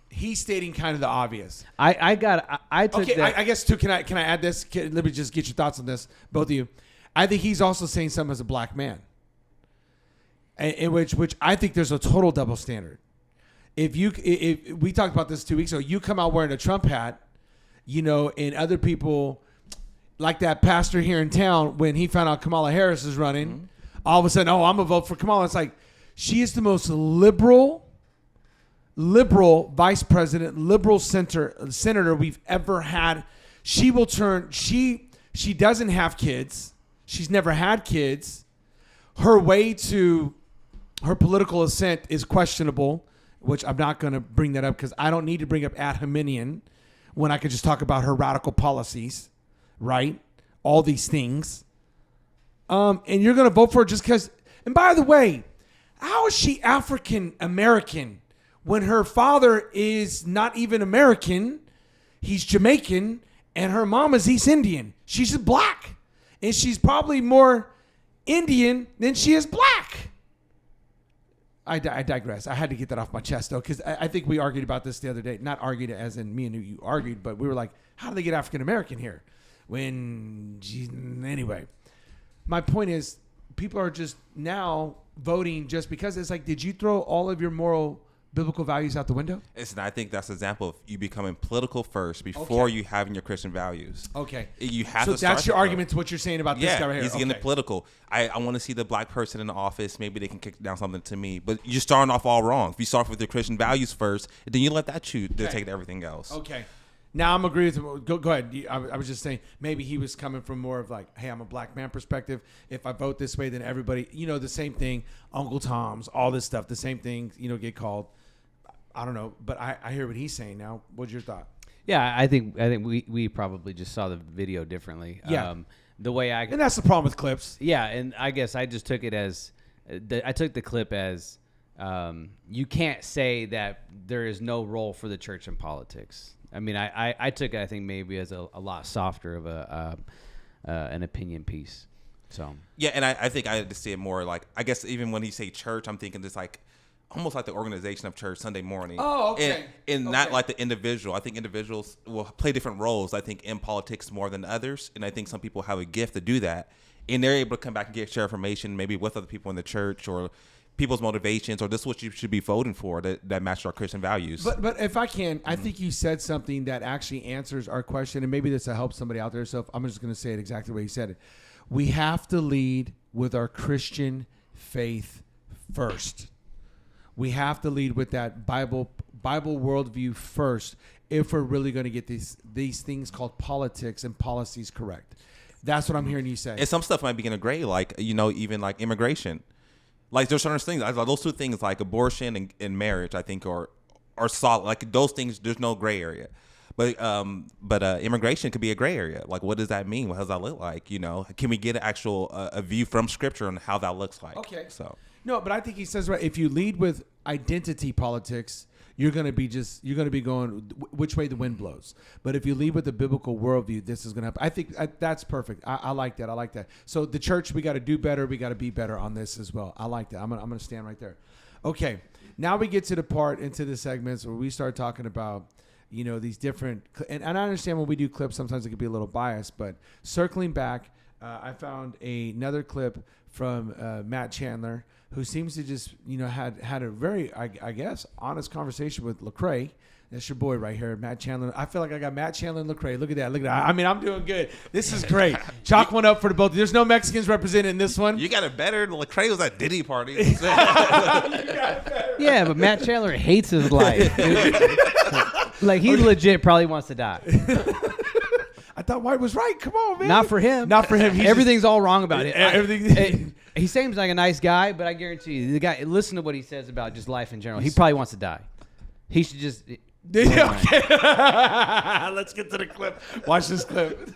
he's stating kind of the obvious. I guess too. Can I add this? Let me just get your thoughts on this, both of you. I think he's also saying something as a black man. in which I think there's a total double standard. If we talked about this 2 weeks ago, you come out wearing a Trump hat, and other people like that pastor here in town, when he found out Kamala Harris is running, all of a sudden, I'm gonna vote for Kamala. It's like, she is the most liberal vice president, liberal senator we've ever had. She will turn. She doesn't have kids. She's never had kids. Her way to her political assent is questionable, which I'm not going to bring that up because I don't need to bring up ad hominem when I could just talk about her radical policies, right? All these things. And you're going to vote for her just because. And by the way, how is she African American when her father is not even American? He's Jamaican, and her mom is East Indian. She's black, and she's probably more Indian than she is black. I digress. I had to get that off my chest, though, because I think we argued about this the other day. Not argued as in me and you argued, but we were like, how do they get African American here? Anyway, my point is, people are just now voting just because. It's like, did you throw all of your moral biblical values out the window? Listen, I think that's an example of you becoming political first before you having your Christian values. Okay. You have so to start that's your argument to what you're saying about this guy right here. He's getting political. I want to see the black person in the office. Maybe they can kick down something to me. But you're starting off all wrong. If you start with your Christian values first, then you let that dictate everything else. Okay. Now I'm agreeing with him. Go ahead. I was just saying maybe he was coming from more of like, hey, I'm a black man perspective. If I vote this way, then everybody, the same thing, Uncle Tom's, all this stuff, the same thing, get called. I don't know, but I hear what he's saying now. What's your thought? Yeah, I think we probably just saw the video differently. Yeah. The way and that's the problem with clips. Yeah, and I guess I just took it as I took the clip as you can't say that there is no role for the church in politics. I mean, I took it, I think, maybe as a lot softer of an opinion piece. So yeah, and I think I had to see it more like, I guess even when he say church, I'm thinking just like almost like the organization of church Sunday morning. Oh, okay. And not like the individual. I think individuals will play different roles, I think, in politics more than others. And I think some people have a gift to do that. And they're able to come back and share information maybe with other people in the church or people's motivations, or this is what you should be voting for that match our Christian values. But if I can, I think you said something that actually answers our question, and maybe this will help somebody out there. So I'm just going to say it exactly the way you said it. We have to lead with our Christian faith first. We have to lead with that Bible worldview first if we're really going to get these things called politics and policies correct. That's what I'm hearing you say. And some stuff might be in a gray, like, even like immigration. Like there's certain things, those two things like abortion and marriage, I think are solid. Like those things, there's no gray area. But immigration could be a gray area. Like, what does that mean? What does that look like? Can we get an actual a view from Scripture on how that looks like? Okay. So no, but I think he says right. If you lead with identity politics, you're going to be going which way the wind blows. But if you lead with the biblical worldview, this is going to happen. I think that's perfect. I like that. I like that. So the church, we got to do better. We got to be better on this as well. I like that. I'm going to stand right there. Okay. Now we get to the part into the segments where we start talking about, these different, and I understand when we do clips, sometimes it can be a little biased, but circling back, I found another clip from Matt Chandler, who seems to just, had a very, I guess, honest conversation with Lecrae. That's your boy right here, Matt Chandler. I feel like I got Matt Chandler and Lecrae. Look at that. Look at that. I mean, I'm doing good. This is great. Chalk one up for the both. There's no Mexicans represented in this one. You got it better. Lecrae was at Diddy party. Yeah, but Matt Chandler hates his life. Like, he legit probably wants to die. I thought White was right. Come on, man. Not for him. Not for him. Everything's all wrong about it. Everything. He seems like a nice guy, but I guarantee you, the guy. Listen to what he says about just life in general. He probably wants to die. He should just. Okay. Let's get to the clip. Watch this clip.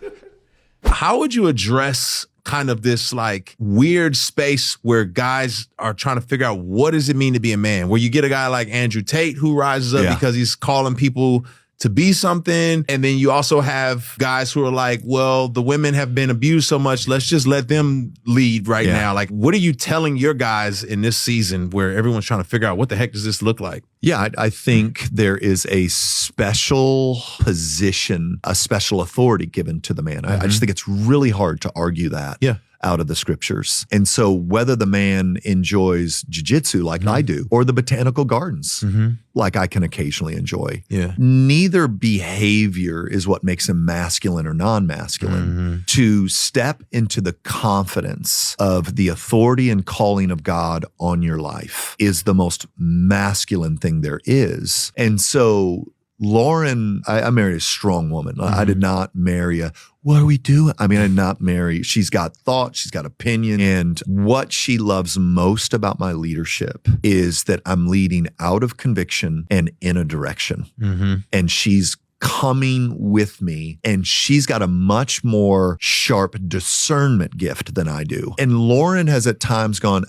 How would you address kind of this like weird space where guys are trying to figure out what does it mean to be a man? Where you get a guy like Andrew Tate who rises up because he's calling people to be something. And then you also have guys who are like, well, the women have been abused so much. Let's just let them lead right now. Like, what are you telling your guys in this season where everyone's trying to figure out what the heck does this look like? Yeah, I think there is a special position, a special authority given to the man. I just think it's really hard to argue that. Yeah. out of the scriptures. And so whether the man enjoys jiu-jitsu like I do, or the botanical gardens like I can occasionally enjoy, neither behavior is what makes him masculine or non-masculine. To step into the confidence of the authority and calling of God on your life is the most masculine thing there is. And so Lauren, I married a strong woman. I did not marry what are we doing? I mean, I did not marry. She's got thought, she's got opinion. And what she loves most about my leadership is that I'm leading out of conviction and in a direction. And she's coming with me, and she's got a much more sharp discernment gift than I do. And Lauren has at times gone,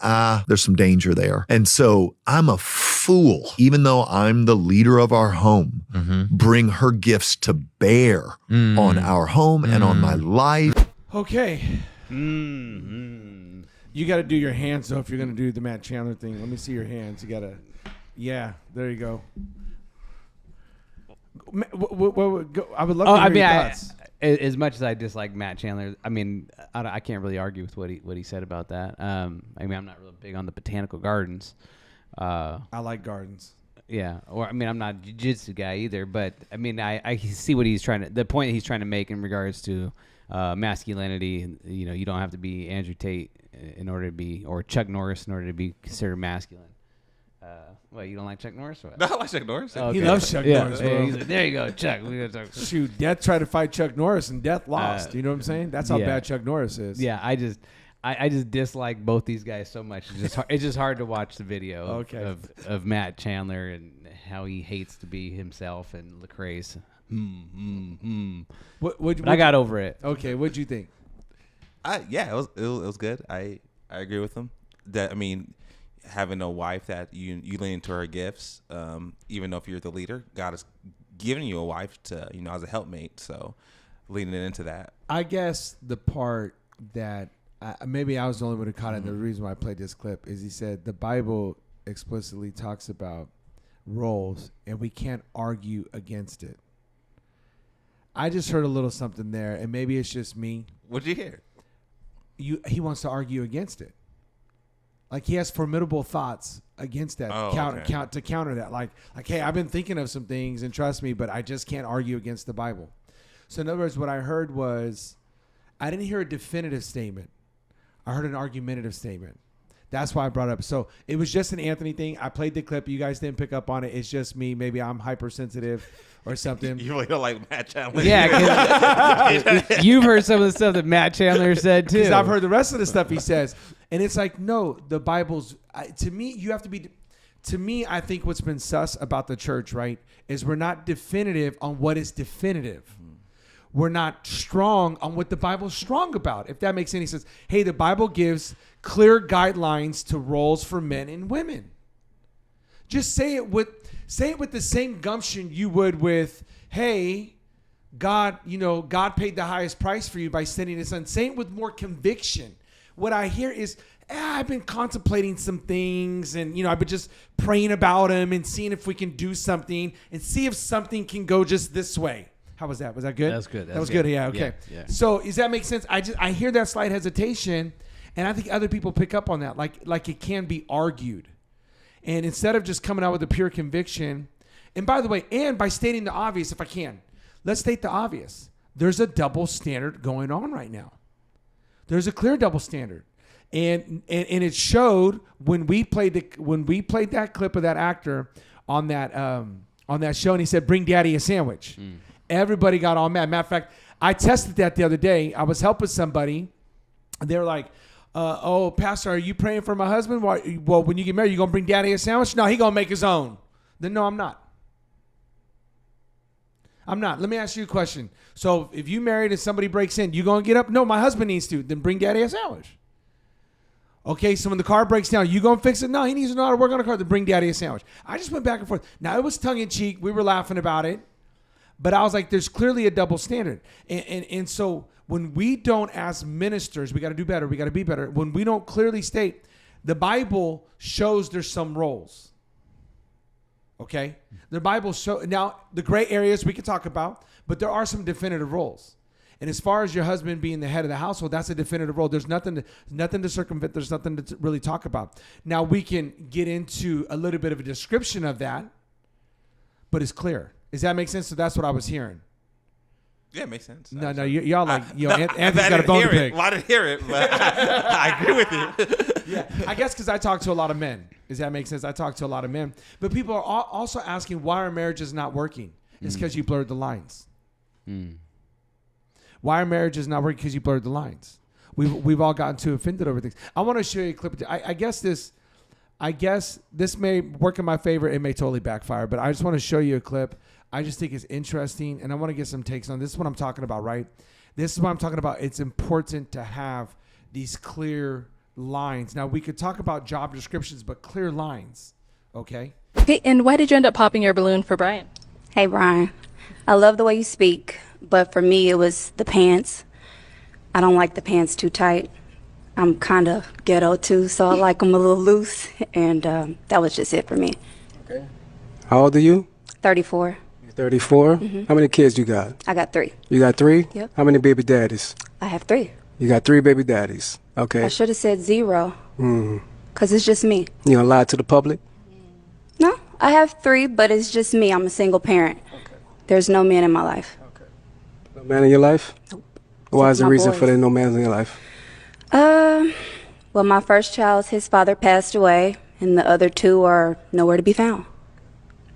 there's some danger there. And so I'm a fool, even though I'm the leader of our home, bring her gifts to bear on our home and on my life. Okay. You got to do your hands, though, if you're going to do the Matt Chandler thing. Let me see your hands. You got to, yeah, there you go. I would love to hear your thoughts. As much as I dislike Matt Chandler, I mean, I can't really argue with what he said about that. I mean, I'm not really big on the botanical gardens. I like gardens. Yeah, or I mean, I'm not a jiu-jitsu guy either, but I mean, I see what the point he's trying to make in regards to masculinity. You know, you don't have to be Andrew Tate in order to be, or Chuck Norris in order to be considered masculine. Well, you don't like Chuck Norris? Or what? No, I like Chuck Norris. Oh, okay. He loves Chuck Norris, bro. He's like, there you go, Chuck. We gotta talk. Shoot, Death tried to fight Chuck Norris and Death lost. You know what I'm saying? That's how bad Chuck Norris is. Yeah, I just dislike both these guys so much. It's just hard to watch the video of Matt Chandler and how he hates to be himself and Lecrae's. But I got over it. Okay, what'd you think? Yeah, it was good. I agree with him. That, I mean, having a wife that you lean into her gifts, even though if you're the leader, God has given you a wife to, as a helpmate. So leaning into that. I guess the part that maybe I was the only one who caught it. The reason why I played this clip is he said the Bible explicitly talks about roles, and we can't argue against it. I just heard a little something there, and maybe it's just me. What'd you hear? He wants to argue against it. Like he has formidable thoughts against that, to counter that. Like, hey, I've been thinking of some things, and trust me, but I just can't argue against the Bible. So in other words, what I heard was, I didn't hear a definitive statement. I heard an argumentative statement. That's why I brought it up. So it was just an Anthony thing. I played the clip. You guys didn't pick up on it. It's just me. Maybe I'm hypersensitive or something. You really don't like Matt Chandler. Yeah, you've heard some of the stuff that Matt Chandler said too. Because I've heard the rest of the stuff he says. And it's like, no, the Bible's, to me, you have to be, to me, I think what's been sus about the church, right, is we're not definitive on what is definitive. We're not strong on what the Bible's strong about, if that makes any sense. Hey, the Bible gives clear guidelines to roles for men and women. Just say it with the same gumption you would with, hey, God paid the highest price for you by sending his son. Say it with more conviction. What I hear is, I've been contemplating some things, and I've been just praying about them and seeing if we can do something and see if something can go just this way. How was that? Was that good? That was good. That was good. Yeah. Okay. Yeah. So does that make sense? I hear that slight hesitation, and I think other people pick up on that, like it can be argued, and instead of just coming out with a pure conviction, and by the way, and by stating the obvious, if I can, let's state the obvious. There's a double standard going on right now. There's a clear double standard, and it showed when we played that clip of that actor on that show, and he said, "Bring Daddy a sandwich." Everybody got all mad. Matter of fact, I tested that the other day. I was helping somebody. They were like, "Oh, Pastor, are you praying for my husband? Well, when you get married, you gonna bring Daddy a sandwich?" No, he gonna make his own. Then no, I'm not. Let me ask you a question. So if you married and somebody breaks in, you gonna get up? No, my husband needs to. Then bring Daddy a sandwich. Okay, so when the car breaks down, you gonna fix it? No, he needs to know how to work on the car. Then bring Daddy a sandwich. I just went back and forth. Now it was tongue in cheek. We were laughing about it, but I was like, there's clearly a double standard. And so when we don't, as ministers, we got to do better. We got to be better. When we don't clearly state, the Bible shows there's some roles. Okay? The Bible shows, now the gray areas we can talk about, but there are some definitive roles. And as far as your husband being the head of the household, that's a definitive role. There's nothing to circumvent. There's nothing to really talk about. Now we can get into a little bit of a description of that, but it's clear. Does that make sense? So that's what I was hearing. Yeah, it makes sense. No, y'all like, Anthony's I got a didn't bone hear to pick. it. Well, I didn't hear it, but I agree with you. Yeah, I guess because I talk to a lot of men. Does that make sense? I talk to a lot of men. But people are also asking why our marriages not working. It's because you blurred the lines. Why our marriages not working? Because you blurred the lines. We've all gotten too offended over things. I want to show you a clip. I guess this may work in my favor. It may totally backfire. But I just want to show you a clip. I just think it's interesting, and I want to get some takes on this. Is what I'm talking about, right? This is what I'm talking about. It's important to have these clear lines. Now, we could talk about job descriptions, but clear lines, okay? Okay, and why did you end up popping your balloon for Brian? Hey, Brian. I love the way you speak, but for me, it was the pants. I don't like the pants too tight. I'm kind of ghetto, too, so I like them a little loose, and that was just it for me. Okay. How old are you? 34. 34? How many kids you got? I got 3. You got 3? Yep. How many baby daddies? I have 3. You got 3 baby daddies. Okay. I should have said 0. Because it's just me. You gonna lie to the public? No, I have 3, but it's just me. I'm a single parent. Okay. There's no man in my life. Okay. No man in your life? Nope. Why is the my reason boys. for there no man in your life? Well, my first child, his father passed away, and the other 2 are nowhere to be found.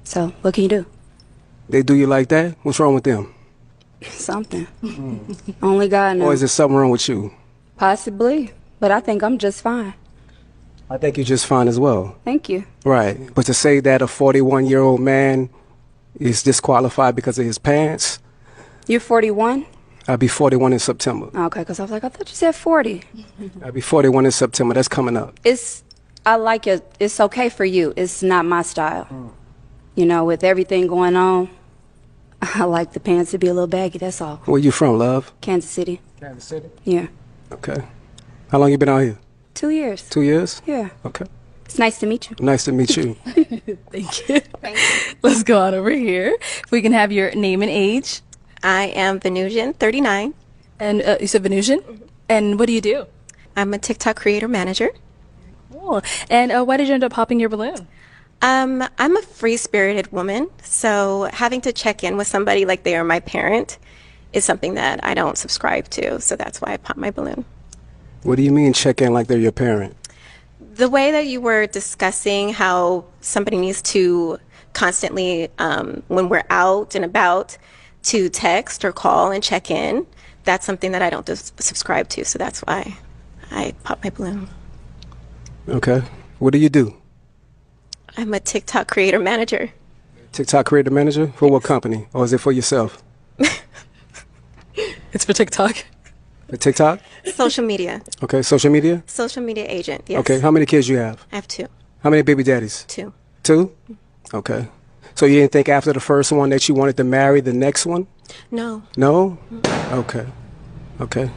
So, what can you do? They do you like that? What's wrong with them? Something. Only God knows. Or is there something wrong with you? Possibly, but I think I'm just fine. I think you're just fine as well. Thank you. Right. But to say that a 41-year-old man is disqualified because of his pants, You're 41? I'll be 41 in September. Okay, because I was like, I thought you said 40. I'll be 41 in September. That's coming up. I like it. It's okay for you. It's not my style. You know, with everything going on, I like the pants to be a little baggy, that's all. Where you from, love? Kansas City. Kansas City? Yeah. Okay. How long you been out here? 2 years. 2 years? Yeah. Okay. It's nice to meet you. Nice to meet you. Thank you. Let's go on over here. If we can have your name and age. I am Venusian, 39. And you said Venusian? And what do you do? I'm a TikTok creator manager. Cool. And why did you end up popping your balloon? I'm a free-spirited woman, so having to check in with somebody like they are my parent is something that I don't subscribe to, so that's why I popped my balloon. What do you mean check in like they're your parent? The way that you were discussing how somebody needs to constantly, when we're out and about, to text or call and check in, that's something that I don't subscribe to, so that's why I popped my balloon. Okay. What do you do? I'm a TikTok creator manager. TikTok creator manager? For what company? Or is it for yourself? It's for TikTok. For TikTok? Social media. Okay. Social media? Social media agent, yes. Okay. How many kids you have? I have 2. How many baby daddies? 2. 2? Okay. So you didn't think after the first one that you wanted to marry the next one? No. No? Okay. Okay.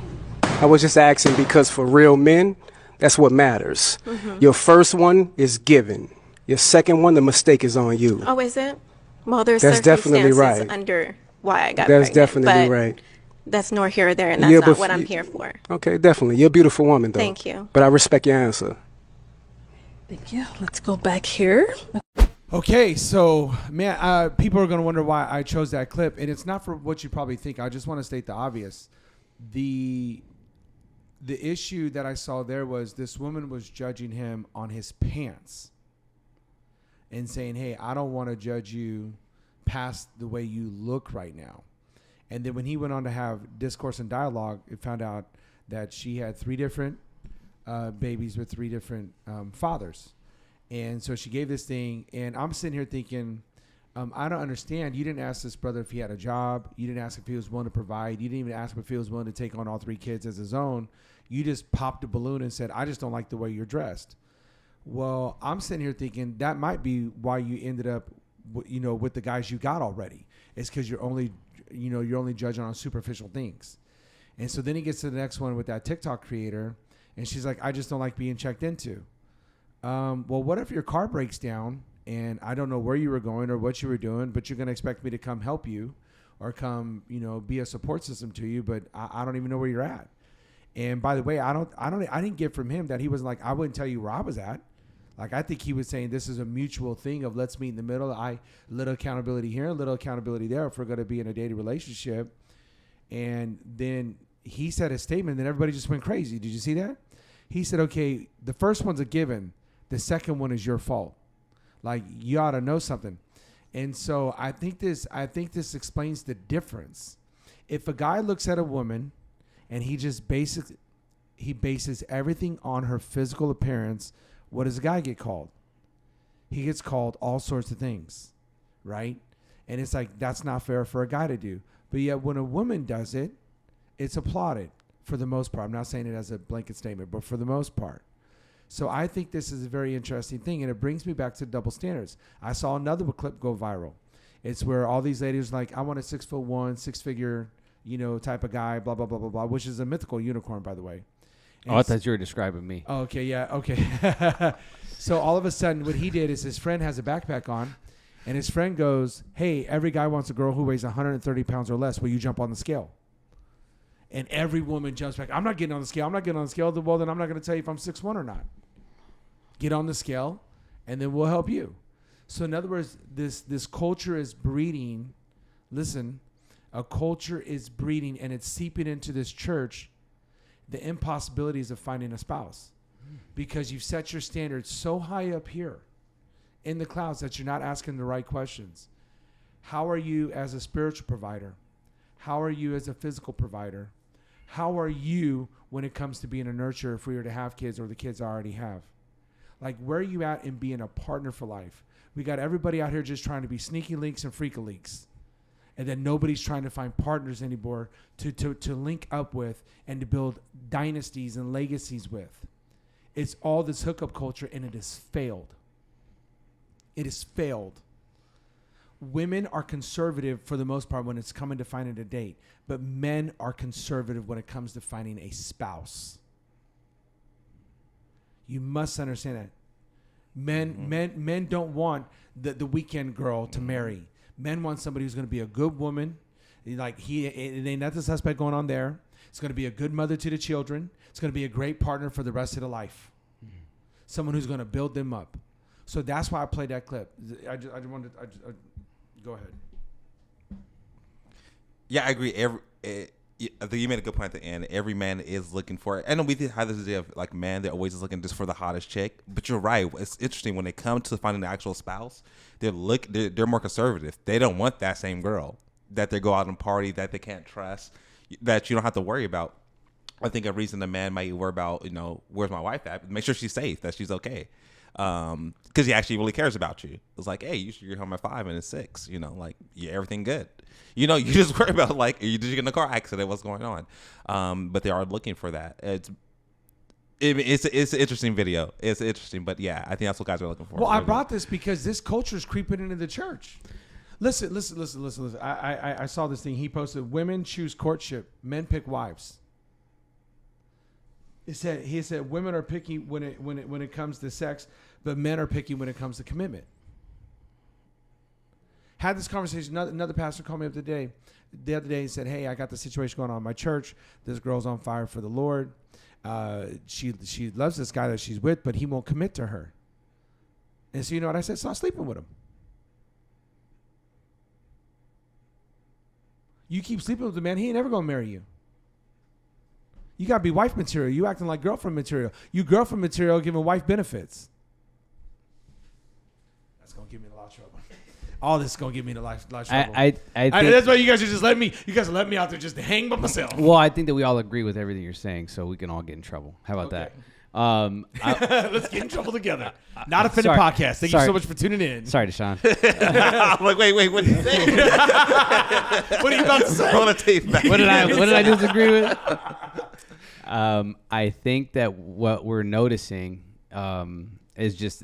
I was just asking because for real men, that's what matters. Your first one is given. Your second one, the mistake is on you. Oh, is it? Well, there's That's definitely circumstances right. under why I got That's pregnant, definitely but right. that's nor here or there, and that's Yeah, not but what I'm here for. Okay, definitely. You're a beautiful woman, though. Thank you. But I respect your answer. Thank you. Let's go back here. Okay, so man, people are going to wonder why I chose that clip, and it's not for what you probably think. I just want to state the obvious. The issue that I saw there was this woman was judging him on his pants and saying, hey, I don't want to judge you past the way you look right now. And then when he went on to have discourse and dialogue, it found out that she had 3 different babies with 3 different fathers. And so she gave this thing, and I'm sitting here thinking, I don't understand. You didn't ask this brother if he had a job. You didn't ask if he was willing to provide. You didn't even ask him if he was willing to take on all 3 kids as his own. You just popped a balloon and said, I just don't like the way you're dressed. Well, I'm sitting here thinking that might be why you ended up, with the guys you got already. It's because you're only judging on superficial things. And so then he gets to the next one with that TikTok creator, and she's like, I just don't like being checked into. Well, what if your car breaks down and I don't know where you were going or what you were doing, but you're going to expect me to come help you? or come, be a support system to you, but I don't even know where you're at. And by the way, I didn't get from him that he was like, I wouldn't tell you where I was at. Like, I think he was saying this is a mutual thing of let's meet in the middle. Little accountability here, little accountability there if we're going to be in a dating relationship. And then he said a statement, and everybody just went crazy. Did you see that? He said, okay, the first one's a given. The second one is your fault. Like, you ought to know something. And so I think this explains the difference. If a guy looks at a woman and he bases everything on her physical appearance, what does a guy get called? He gets called all sorts of things, right? And it's like, that's not fair for a guy to do. But yet when a woman does it, it's applauded for the most part. I'm not saying it as a blanket statement, but for the most part. So I think this is a very interesting thing, and it brings me back to double standards. I saw another clip go viral. It's where all these ladies are like, I want a 6'1", 6-figure, type of guy, blah, blah, blah, blah, blah, which is a mythical unicorn, by the way. And I thought you were describing me. Oh, okay, yeah, okay. So all of a sudden, what he did is his friend has a backpack on, and his friend goes, hey, every guy wants a girl who weighs 130 pounds or less. Will you jump on the scale? And every woman jumps back. I'm not getting on the scale. I'm not getting on the scale. Well, then I'm not going to tell you if I'm 6'1" or not. Get on the scale, and then we'll help you. So in other words, this culture is breeding. Listen, a culture is breeding, and it's seeping into this church the impossibilities of finding a spouse, because you've set your standards so high up here in the clouds that you're not asking the right questions. How are you as a spiritual provider? How are you as a physical provider? How are you when it comes to being a nurturer if we were to have kids or the kids I already have? Like, where are you at in being a partner for life? We got everybody out here just trying to be sneaky links and freaky leaks. And then nobody's trying to find partners anymore to link up with and to build dynasties and legacies with. It's all this hookup culture, and it has failed. It has failed. Women are conservative for the most part when it's coming to finding a date, but men are conservative when it comes to finding a spouse. You must understand that. Men don't want the weekend girl to marry. Men want somebody who's going to be a good woman. Like, it ain't nothing suspect going on there. It's going to be a good mother to the children. It's going to be a great partner for the rest of the life. Mm-hmm. Someone who's going to build them up. So that's why I played that clip. I just wanted to go ahead. Yeah, I agree. I think you made a good point at the end. Every man is looking for it. I know we did have this idea of like man, they're always looking just for the hottest chick. But you're right. It's interesting when they come to finding the actual spouse. They're more conservative. They don't want that same girl that they go out and party, that they can't trust, that you don't have to worry about. I think a reason a man might worry about, where's my wife at? Make sure she's safe, that she's okay. Because he actually really cares about you. It's like, hey, you should get home at 5 and it's 6. Yeah, everything good. You just worry about like, did you get in a car accident? What's going on? But they are looking for that. It's an interesting video. It's interesting, but yeah, I think that's what guys are looking for. Well, I brought this because this culture is creeping into the church. Listen. I saw this thing. He posted, women choose courtship, men pick wives. He said women are picky when it comes to sex, but men are picky when it comes to commitment. Had this conversation. Another pastor called me up the other day and said, hey, I got the situation going on in my church. This girl's on fire for the Lord. She loves this guy that she's with, but he won't commit to her. And so you know what I said? Stop sleeping with him. You keep sleeping with the man, he ain't ever gonna marry you. You gotta be wife material. You acting like girlfriend material. You girlfriend material giving wife benefits. That's gonna give me a lot of trouble. All this is gonna give me a lot of trouble. I think that's why you guys are just letting me. You guys are letting me out there just to hang by myself. Well, I think that we all agree with everything you're saying, so we can all get in trouble. How about that? Let's get in trouble together. Not Offended Podcast. Thank you so much for tuning in. Sorry, Deshaun. I'm like, wait, what did you say? What are you about to say? I want to take back. What did I disagree with? I think that what we're noticing is just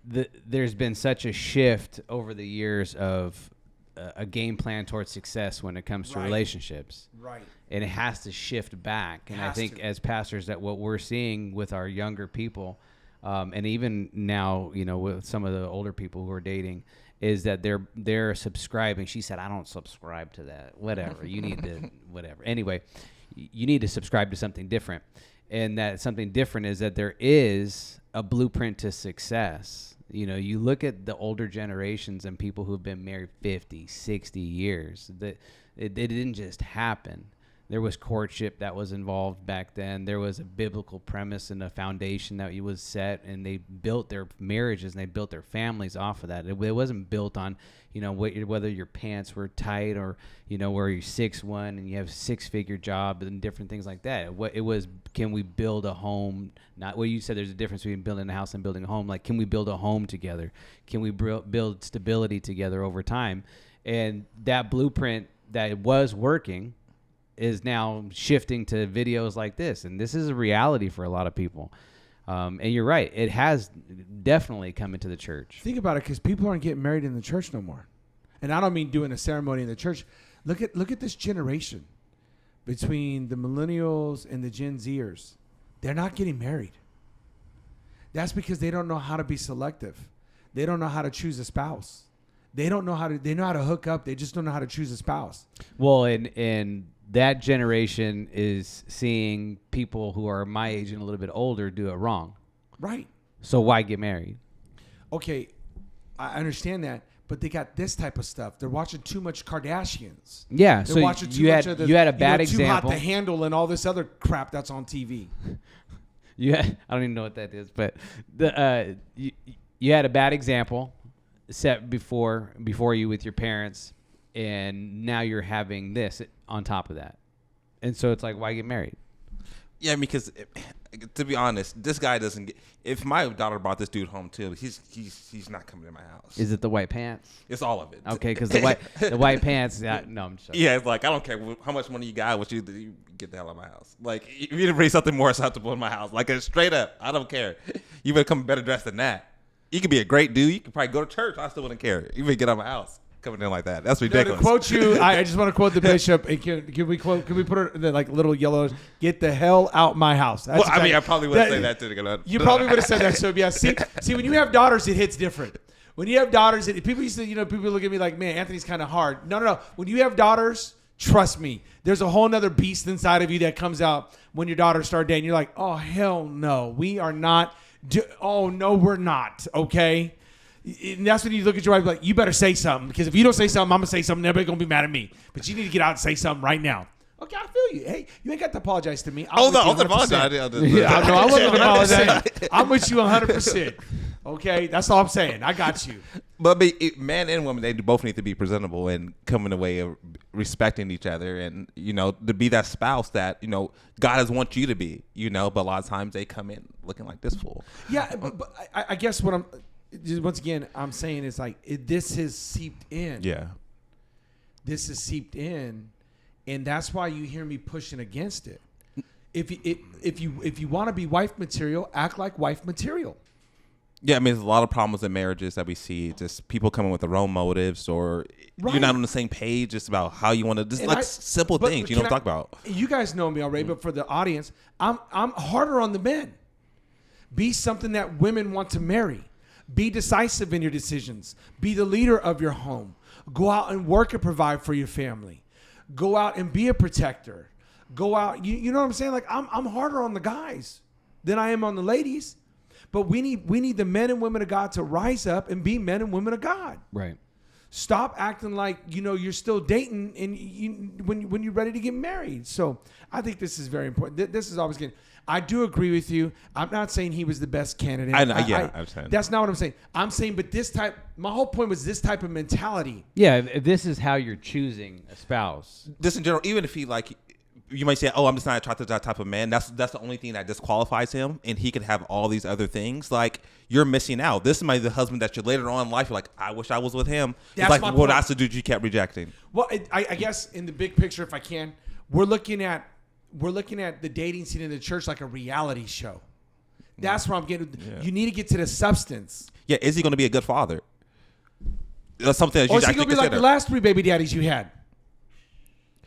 there's been such a shift over the years of a game plan towards success when it comes to relationships. Right. And it has to shift back. And I think as pastors that what we're seeing with our younger people, and even now, with some of the older people who are dating, is that they're subscribing. She said, I don't subscribe to that. Whatever. You need to, whatever. Anyway, you need to subscribe to something different. And that something different is that there is a blueprint to success. You know, you look at the older generations and people who've been married 50, 60 years, that it didn't just happen. There was courtship that was involved back then. There was a biblical premise and a foundation that was set, and they built their marriages and they built their families off of that. It wasn't built on, you know, whether your pants were tight or, you know, where you're 6'1" and you have a 6-figure job and different things like that. It was, can we build a home? Not what you said. There's a difference between building a house and building a home. Like, can we build a home together? Can we build stability together over time? And that blueprint that was working is now shifting to videos like this. And this is a reality for a lot of people. And you're right. It has definitely come into the church. Think about it, because people aren't getting married in the church no more. And I don't mean doing a ceremony in the church. Look at this generation between the millennials and the Gen Zers. They're not getting married. That's because they don't know how to be selective. They don't know how to choose a spouse. They know how to hook up. They just don't know how to choose a spouse. Well, and that generation is seeing people who are my age and a little bit older do it wrong. Right. So why get married? Okay, I understand that, but they got this type of stuff. They're watching too much Kardashians. Yeah, They're so watching too you much had of the, you had a bad Too example. Hot to Handle and all this other crap that's on TV. I don't even know what that is, but you had a bad example set before you with your parents, and now you're having this on top of that. And so it's like, why get married? Yeah, because to be honest, this guy doesn't get. If my daughter brought this dude home too, he's not coming to my house. Is it the white pants? It's all of it. Okay, because the white pants. No, I'm sorry. Yeah, it's like, I don't care how much money you got. What you get the hell out of my house. Like, you need to bring something more acceptable in my house. Like, straight up, I don't care. You better come better dressed than that. You could be a great dude. You could probably go to church. I still wouldn't care. You better get out of my house. Coming in like that. That's ridiculous. To quote you, I just want to quote the bishop. And can we put her in the like little yellows? Get the hell out my house. That's Well, I mean, I probably would say that too. You probably would have said that. So yeah, see, when you have daughters, it hits different. When you have daughters, people used to, people look at me like, man, Anthony's kind of hard. No. When you have daughters, trust me, there's a whole nother beast inside of you that comes out when your daughters start dating. You're like, oh hell no, we are not. Oh no, we're not. Okay. And that's when you look at your wife like, you better say something, because if you don't say something, I'm going to say something. Everybody's going to be mad at me. But you need to get out and say something right now. Okay, I feel you. Hey, you ain't got to apologize to me. I wasn't apologizing. I wasn't apologizing. I'm with you 100%. Okay, that's all I'm saying. I got you. But man and woman, they both need to be presentable and come in a way of respecting each other, and to be that spouse that God has want you to be. But a lot of times they come in looking like this fool. Yeah, but I guess what once again I'm saying is like this has seeped in. Yeah, this has seeped in, and that's why you hear me pushing against it. If you want to be wife material, act like wife material. Yeah, I mean, there's a lot of problems in marriages that we see. Just people coming with their own motives, or you're not on the same page. Just about how you want to, just simple things you don't talk about. You guys know me already, but for the audience, I'm harder on the men. Be something that women want to marry. Be decisive in your decisions. Be the leader of your home. Go out and work and provide for your family. Go out and be a protector. Go out. You know what I'm saying? Like I'm harder on the guys than I am on the ladies. But we need the men and women of God to rise up and be men and women of God. Right. Stop acting like you're still dating and when you're ready to get married. So I think this is very important. This is always good. I do agree with you. I'm not saying he was the best candidate. I understand. That's not what I'm saying. I'm saying, but my whole point was this type of mentality. Yeah, if this is how you're choosing a spouse. Just in general, even if he you might say, oh, I'm just not attracted to that type of man. That's the only thing that disqualifies him, and he can have all these other things. Like, you're missing out. This might be the husband that you later on in life, you're like, I wish I was with him. That's it's like, my well, point. that's the dude you kept rejecting. Well, I guess in the big picture, if I can, we're looking at the dating scene in the church like a reality show. That's where I'm getting. Yeah. You need to get to the substance. Yeah, is he going to be a good father? That's something that you actually consider. Or is he going to be like the last 3 baby daddies you had?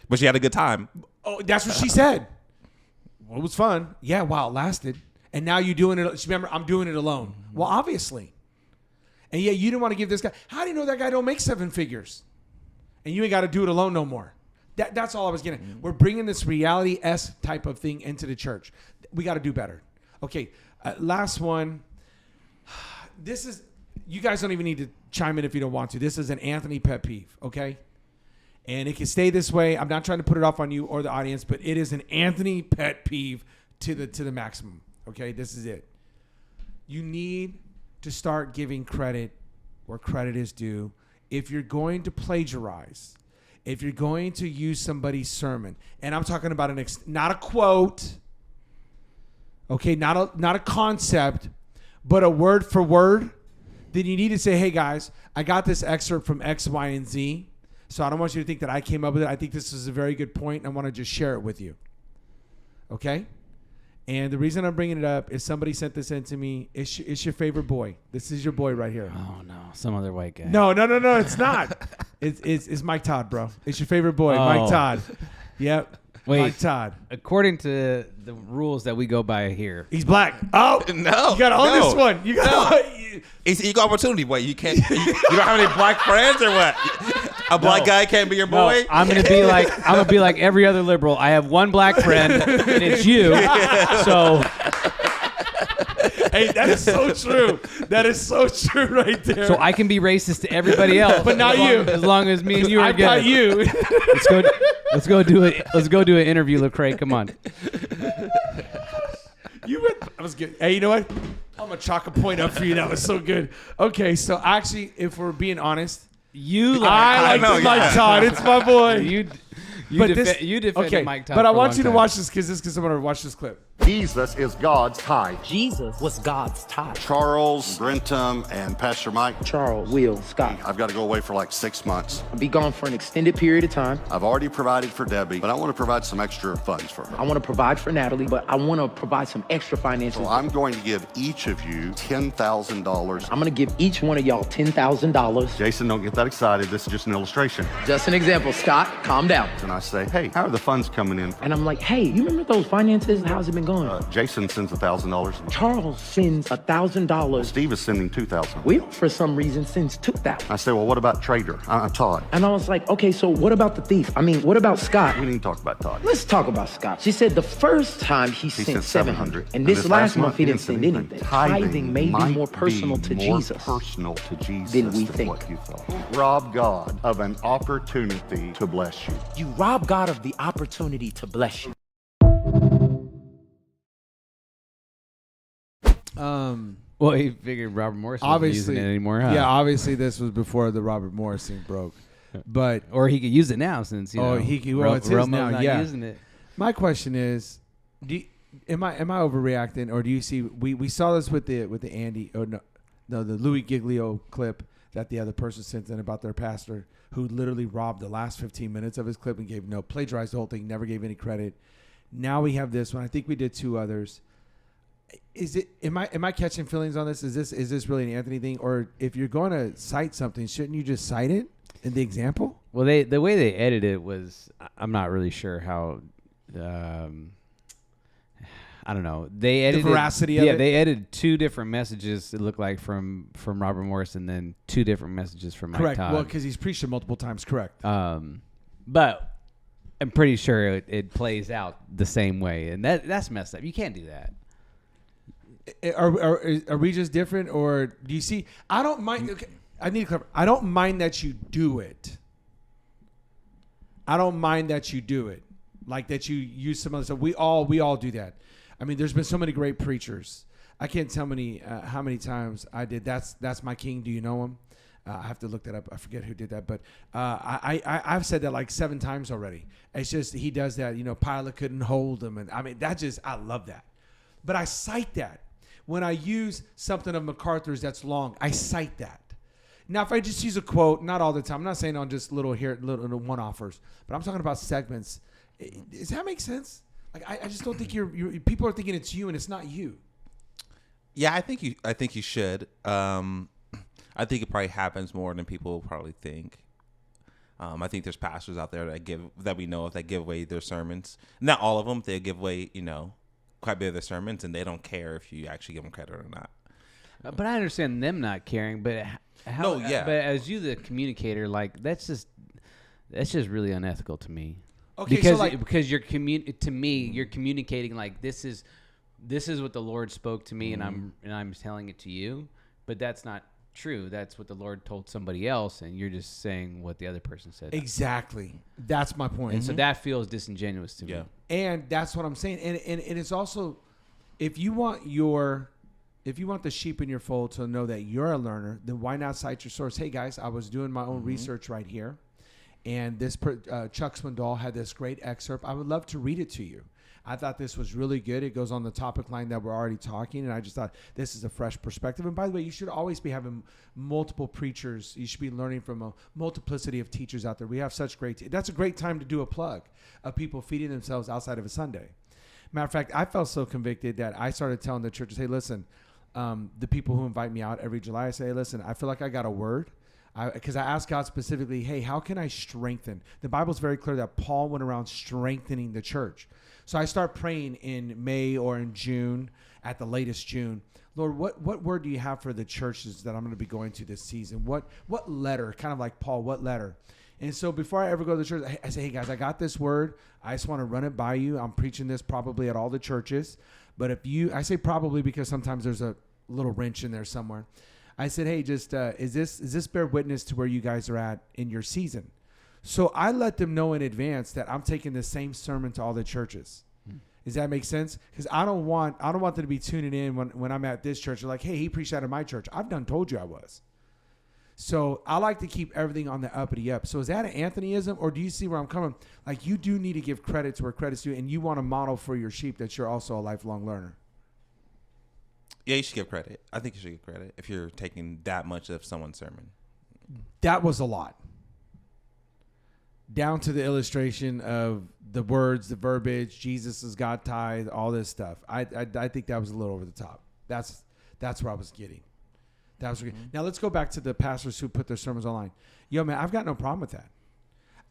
But she had a good time. Oh, that's what she said. Well, it was fun. Yeah, while it lasted. And now you're doing it. Remember, I'm doing it alone. Well, obviously. And yet you didn't want to give this guy. How do you know that guy don't make 7 figures? And you ain't got to do it alone no more. That's all I was getting. We're bringing this reality-esque type of thing into the church. We got to do better. Okay, last one. This is, you guys don't even need to chime in if you don't want to. This is an Anthony pet peeve, okay? And it can stay this way. I'm not trying to put it off on you or the audience, but it is an Anthony pet peeve to the maximum, okay? This is it. You need to start giving credit where credit is due. If you're going to plagiarize, if you're going to use somebody's sermon, and I'm talking about not a quote, okay, not a concept, but a word for word, then you need to say, hey guys, I got this excerpt from X, Y, and Z. So I don't want you to think that I came up with it. I think this is a very good point, and I want to just share it with you. Okay? And the reason I'm bringing it up is somebody sent this in to me. It's your favorite boy. This is your boy right here. Oh, no. Some other white guy. No, it's not. It's Mike Todd, bro. It's your favorite boy, Mike Todd. Yep. Wait, Mike Todd. According to the rules that we go by here. He's black. Oh, no. You got to own this one. You got It's equal opportunity. What, you can't, you don't have any black friends or what? A black guy can't be your boy? No, I'm gonna be like every other liberal. I have one black friend, and it's you. So, hey, that is so true. That is so true right there. So I can be racist to everybody else, but not you. As long as me and you are I've good. got you. Let's go do it. Let's go do an interview, Lecrae. Come on. That was good. Hey, you know what? I'm gonna chalk a point up for you. That was so good. Okay, so actually, if we're being honest. I like Mike Todd. It's my boy. You defended Mike Todd. But I want you to watch this because I'm going to watch this clip. Jesus is God's tithe. Jesus was God's tithe. Charles, Brentum, and Pastor Mike. Charles, Will, Scott. I've got to go away for like 6 months. I'll be gone for an extended period of time. I've already provided for Debbie, but I want to provide some extra funds for her. I want to provide for Natalie, but I want to provide some extra finances. So I'm going to give each of you $10,000. I'm going to give each one of y'all $10,000. Jason, don't get that excited. This is just an illustration. Just an example. Scott, calm down. And I say, hey, how are the funds coming in? And I'm like, hey, you remember those finances? How's it been going? Jason sends $1,000. Charles sends $1,000. Steve is sending $2,000. Will, for some reason, sends $2,000. I say, well, what about Trader? I'm Todd. And I was like, okay, so what about the thief? I mean, what about Scott? We need to talk about Todd. Let's talk about Scott. She said the first time he sent $700. And this last month he didn't send anything. Tithing may be more personal to Jesus. Personal to Jesus than we think. What you thought. Rob God of an opportunity to bless you. You rob God of the opportunity to bless you. Well, he figured Robert Morris wasn't using it anymore, huh? Yeah, obviously this was before the Robert Morris thing broke. But or he could use it now since it's his now. Not Yeah. Using it. My question is, am I overreacting, or do you see we saw this with the Andy the Louis Giglio clip that the other person sent in about their pastor who literally robbed the last 15 minutes of his clip and plagiarized the whole thing, never gave any credit. Now we have this one. I think we did 2 others. Am I catching feelings on this? Is this really an Anthony thing? Or if you're going to cite something, shouldn't you just cite it in the example? Well, the way they edited it was, I'm not really sure how. I don't know. They edited the veracity of it. Yeah, they edited 2 different messages. It looked like from Robert Morris, and then 2 different messages from Mike Correct. Todd. Well, because he's preached it multiple times. Correct. But I'm pretty sure it plays out the same way, and that's messed up. You can't do that. Are we just different, or do you see? I don't mind. Okay, I need to clarify. I don't mind that you do it. I don't mind that you do it, like that you use some other stuff. We all do that. I mean, there's been so many great preachers. I can't tell how many times I did. That's my king. Do you know him? I have to look that up. I forget who did that, but I've said that like 7 times already. It's just he does that. Pilate couldn't hold him, and I mean I love that. But I cite that. When I use something of MacArthur's that's long, I cite that. Now, if I just use a quote, not all the time. I'm not saying on just little one-offers, but I'm talking about segments. Does that make sense? Like I just don't think people are thinking it's you and it's not you. Yeah, I think you should. I think it probably happens more than people probably think. I think there's pastors out there that we know of that give away their sermons. Not all of them. They give away, quite a bit of their sermons, and they don't care if you actually give them credit or not. But I understand them not caring. But how? No, yeah. But as you, the communicator, like that's just really unethical to me. Okay, because so like, because you're to me, you're communicating like this is what the Lord spoke to me, and I'm telling it to you. But that's not true. That's what the Lord told somebody else, and you're just saying what the other person said. Exactly. That's my point. And so that feels disingenuous to me. And that's what I'm saying. And it's also, if you want the sheep in your fold to know that you're a learner, then why not cite your source? Hey guys, I was doing my own research right here, and this Chuck Swindoll had this great excerpt. I would love to read it to you. I thought this was really good. It goes on the topic line that we're already talking, and I just thought this is a fresh perspective. And by the way, you should always be having multiple preachers. You should be learning from a multiplicity of teachers out there. We have such great that's a great time to do a plug of people feeding themselves outside of a Sunday. Matter of fact, I felt so convicted that I started telling the churches, hey, listen, the people who invite me out every July, I say, hey, listen, I feel like I got a word. Because I asked God specifically, hey, how can I strengthen? The Bible's very clear that Paul went around strengthening the church. So I start praying in May or in June, at the latest June. Lord, what word do you have for the churches that I'm going to be going to this season? What letter, kind of like Paul, what letter? And so before I ever go to the church, I say, hey, guys, I got this word. I just want to run it by you. I'm preaching this probably at all the churches. But I say probably because sometimes there's a little wrench in there somewhere. I said, hey, just is this bear witness to where you guys are at in your season? So I let them know in advance that I'm taking the same sermon to all the churches. Does that make sense? Because I don't want them to be tuning in when I'm at this church. They're like, hey, he preached that at my church. I've done told you I was. So I like to keep everything on the uppity up. So is that an Anthonyism, or do you see where I'm coming? Like, you do need to give credit to where credit's due, and you want to model for your sheep that you're also a lifelong learner. Yeah, you should give credit. I think you should give credit if you're taking that much of someone's sermon. That was a lot. Down to the illustration of the words, the verbiage, Jesus is God tithe, all this stuff. I think that was a little over the top. That's where I was getting. Now let's go back to the pastors who put their sermons online. Yo, man, I've got no problem with that.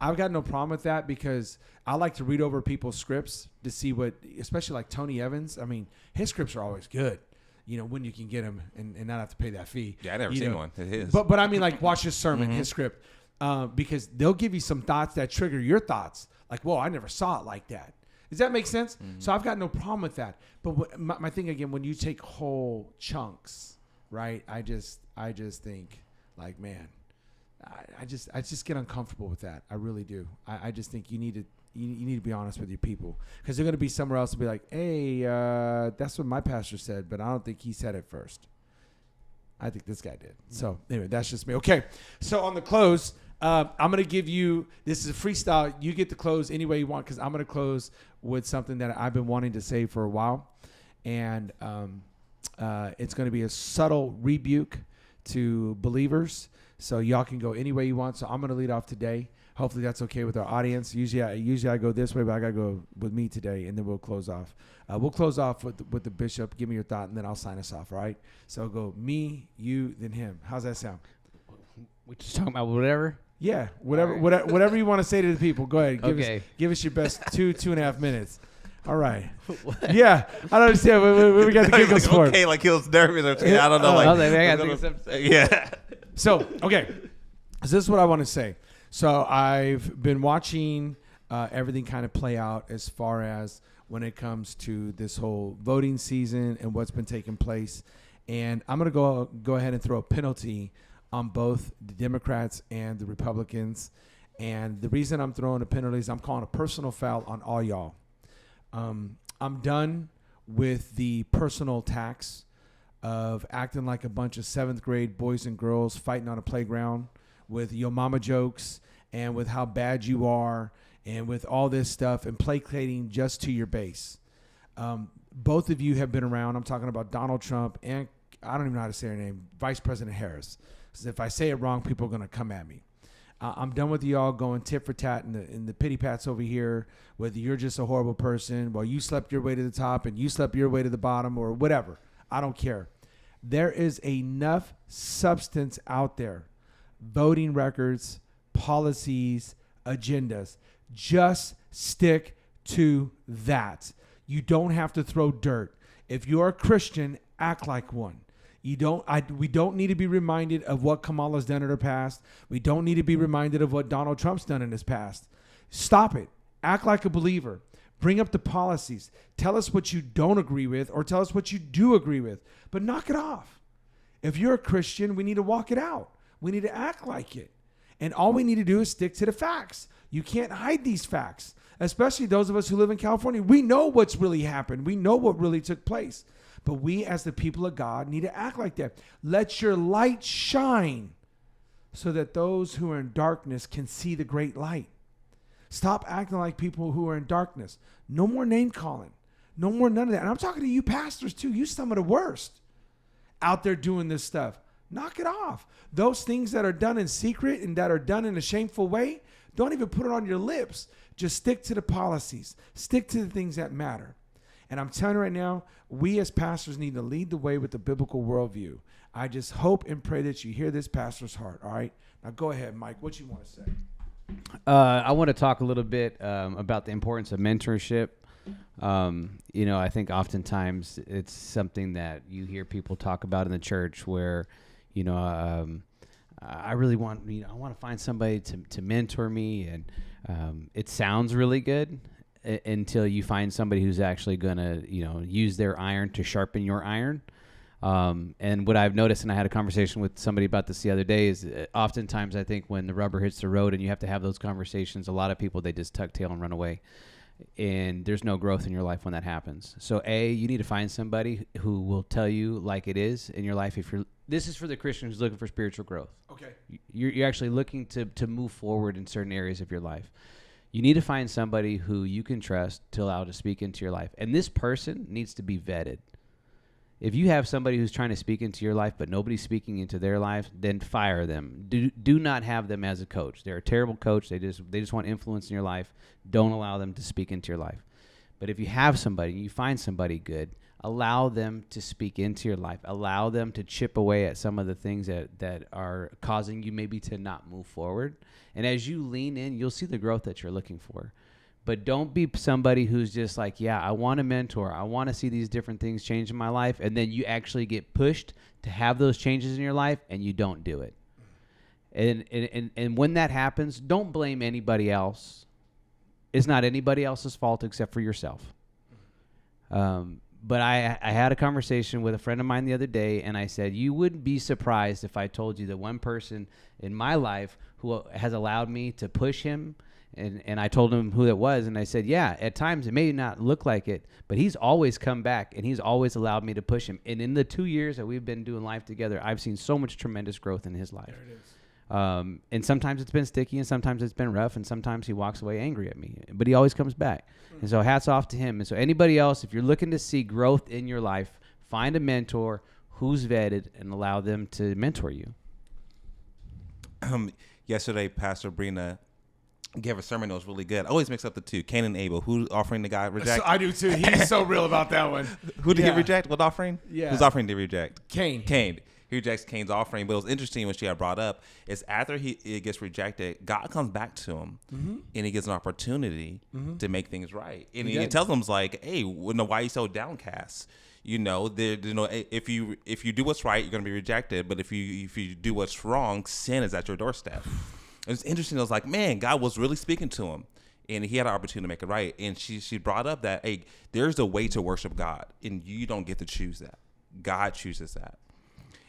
I've got no problem with that because I like to read over people's scripts to see what, especially like Tony Evans. I mean, his scripts are always good. You know, when you can get them and not have to pay that fee. Yeah, I never seen one. It is. But I mean, like, watch his sermon, his script, because they'll give you some thoughts that trigger your thoughts. Like, whoa, I never saw it like that. Does that make sense? So I've got no problem with that. But my thing again, when you take whole chunks, right? I just think, like, man, I just get uncomfortable with that. I really do. I just think you need to be honest with your people, because they're going to be somewhere else and be like, hey, that's what my pastor said, but I don't think he said it first. I think this guy did. So anyway, that's just me. Okay. So on the close, I'm going to give you, this is a freestyle. You get to close any way you want, because I'm going to close with something that I've been wanting to say for a while. And it's going to be a subtle rebuke to believers. So y'all can go any way you want. So I'm going to lead off today. Hopefully that's okay with our audience. Usually I go this way, but I got to go with me today, and then we'll close off. We'll close off with the bishop. Give me your thought, and then I'll sign us off, all right? So go me, you, then him. How's that sound? We just talking about whatever? Yeah, whatever you want to say to the people. Go ahead. Give us your best 2.5 minutes. All right. Yeah, I don't understand. We got the giggles for. Okay, like he was nervous. I don't know. I got something to say. Yeah. So, okay. So this is what I want to say. So I've been watching everything kind of play out as far as when it comes to this whole voting season and what's been taking place. And I'm going to go ahead and throw a penalty on both the Democrats and the Republicans. And the reason I'm throwing a penalty is I'm calling a personal foul on all y'all. I'm done with the personal attacks of acting like a bunch of 7th grade boys and girls fighting on a playground with yo mama jokes and with how bad you are and with all this stuff and placating just to your base. Both of you have been around. I'm talking about Donald Trump and I don't even know how to say her name, Vice President Harris. Because if I say it wrong, people are going to come at me. I'm done with y'all going tit for tat in the pity pats over here, whether you're just a horrible person, well, you slept your way to the top and you slept your way to the bottom or whatever. I don't care. There is enough substance out there. Voting records, policies, agendas. Just stick to that. You don't have to throw dirt. If you're a Christian, act like one. We don't need to be reminded of what Kamala's done in her past. We don't need to be reminded of what Donald Trump's done in his past. Stop it. Act like a believer. Bring up the policies. Tell us what you don't agree with or tell us what you do agree with. But knock it off. If you're a Christian, we need to walk it out. We need to act like it. And all we need to do is stick to the facts. You can't hide these facts, especially those of us who live in California. We know what's really happened. We know what really took place. But we as the people of God need to act like that. Let your light shine so that those who are in darkness can see the great light. Stop acting like people who are in darkness. No more name calling. No more none of that. And I'm talking to you pastors too. You some of the worst out there doing this stuff. Knock it off. Those things that are done in secret and that are done in a shameful way, don't even put it on your lips. Just stick to the policies. Stick to the things that matter. And I'm telling you right now, we as pastors need to lead the way with the biblical worldview. I just hope and pray that you hear this pastor's heart, all right? Now go ahead, Mike. What you want to say? I want to talk a little bit about the importance of mentorship. I think oftentimes it's something that you hear people talk about in the church where, I really want, I want to find somebody to mentor me. And it sounds really good until you find somebody who's actually going to, use their iron to sharpen your iron. And what I've noticed, and I had a conversation with somebody about this the other day, is oftentimes I think when the rubber hits the road and you have to have those conversations, a lot of people, they just tuck tail and run away. And there's no growth in your life when that happens. So you need to find somebody who will tell you like it is in your life. This is for the Christian who's looking for spiritual growth. Okay. You're actually looking to move forward in certain areas of your life. You need to find somebody who you can trust to allow to speak into your life. And this person needs to be vetted. If you have somebody who's trying to speak into your life, but nobody's speaking into their life, then fire them. Do not have them as a coach. They're a terrible coach. They just want influence in your life. Don't allow them to speak into your life. But if you have somebody, you find somebody good, allow them to speak into your life. Allow them to chip away at some of the things that are causing you maybe to not move forward. And as you lean in, you'll see the growth that you're looking for. But don't be somebody who's just like, yeah, I want a mentor. I want to see these different things change in my life. And then you actually get pushed to have those changes in your life and you don't do it. And when that happens, don't blame anybody else. It's not anybody else's fault except for yourself. But I had a conversation with a friend of mine the other day, and I said, you wouldn't be surprised if I told you that one person in my life who has allowed me to push him. And I told him who it was, and I said, yeah, at times it may not look like it, but he's always come back, and he's always allowed me to push him. And in the 2 years that we've been doing life together, I've seen so much tremendous growth in his life. There it is. And sometimes it's been sticky, and sometimes it's been rough, and sometimes he walks away angry at me. But he always comes back. And so hats off to him. And so anybody else, if you're looking to see growth in your life, find a mentor who's vetted and allow them to mentor you. Yesterday, Pastor Brina gave a sermon that was really good. I always mix up the two. Cain and Abel. Who's offering the guy reject? So I do too. He's so real about that one. Who did he reject? What offering? Yeah. Whose offering did he reject? Cain. He rejects Cain's offering. But it was interesting when she had brought up is after it gets rejected, God comes back to him and he gets an opportunity to make things right. And he tells him like, hey, why are you so downcast? If you do what's right, you're gonna be rejected. But if you do what's wrong, sin is at your doorstep. It's interesting. I was like, man, God was really speaking to him, and he had an opportunity to make it right. And she brought up that, hey, there's a way to worship God, and you don't get to choose that. God chooses that.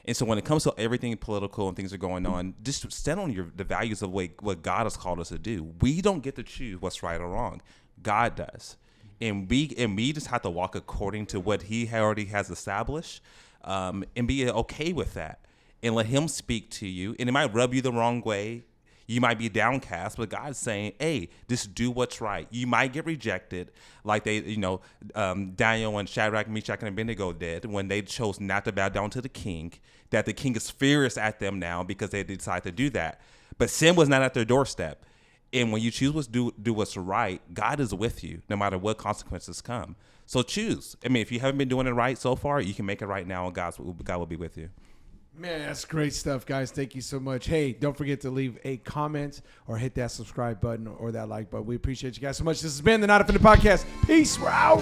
And so when it comes to everything political and things are going on, just stand on the values of what God has called us to do. We don't get to choose what's right or wrong. God does. And we just have to walk according to what he already has established, and be okay with that, and let him speak to you. And it might rub you the wrong way. You might be downcast, but God's saying, hey, just do what's right. You might get rejected like Daniel and Shadrach, Meshach, and Abednego did when they chose not to bow down to the king, that the king is furious at them now because they decided to do that. But sin was not at their doorstep. And when you choose do what's right, God is with you no matter what consequences come. So choose. I mean, if you haven't been doing it right so far, you can make it right now, and God will be with you. Man, that's great stuff, guys. Thank you so much. Hey, don't forget to leave a comment or hit that subscribe button or that like button. We appreciate you guys so much. This has been the Not Offended Podcast. Peace. We're out.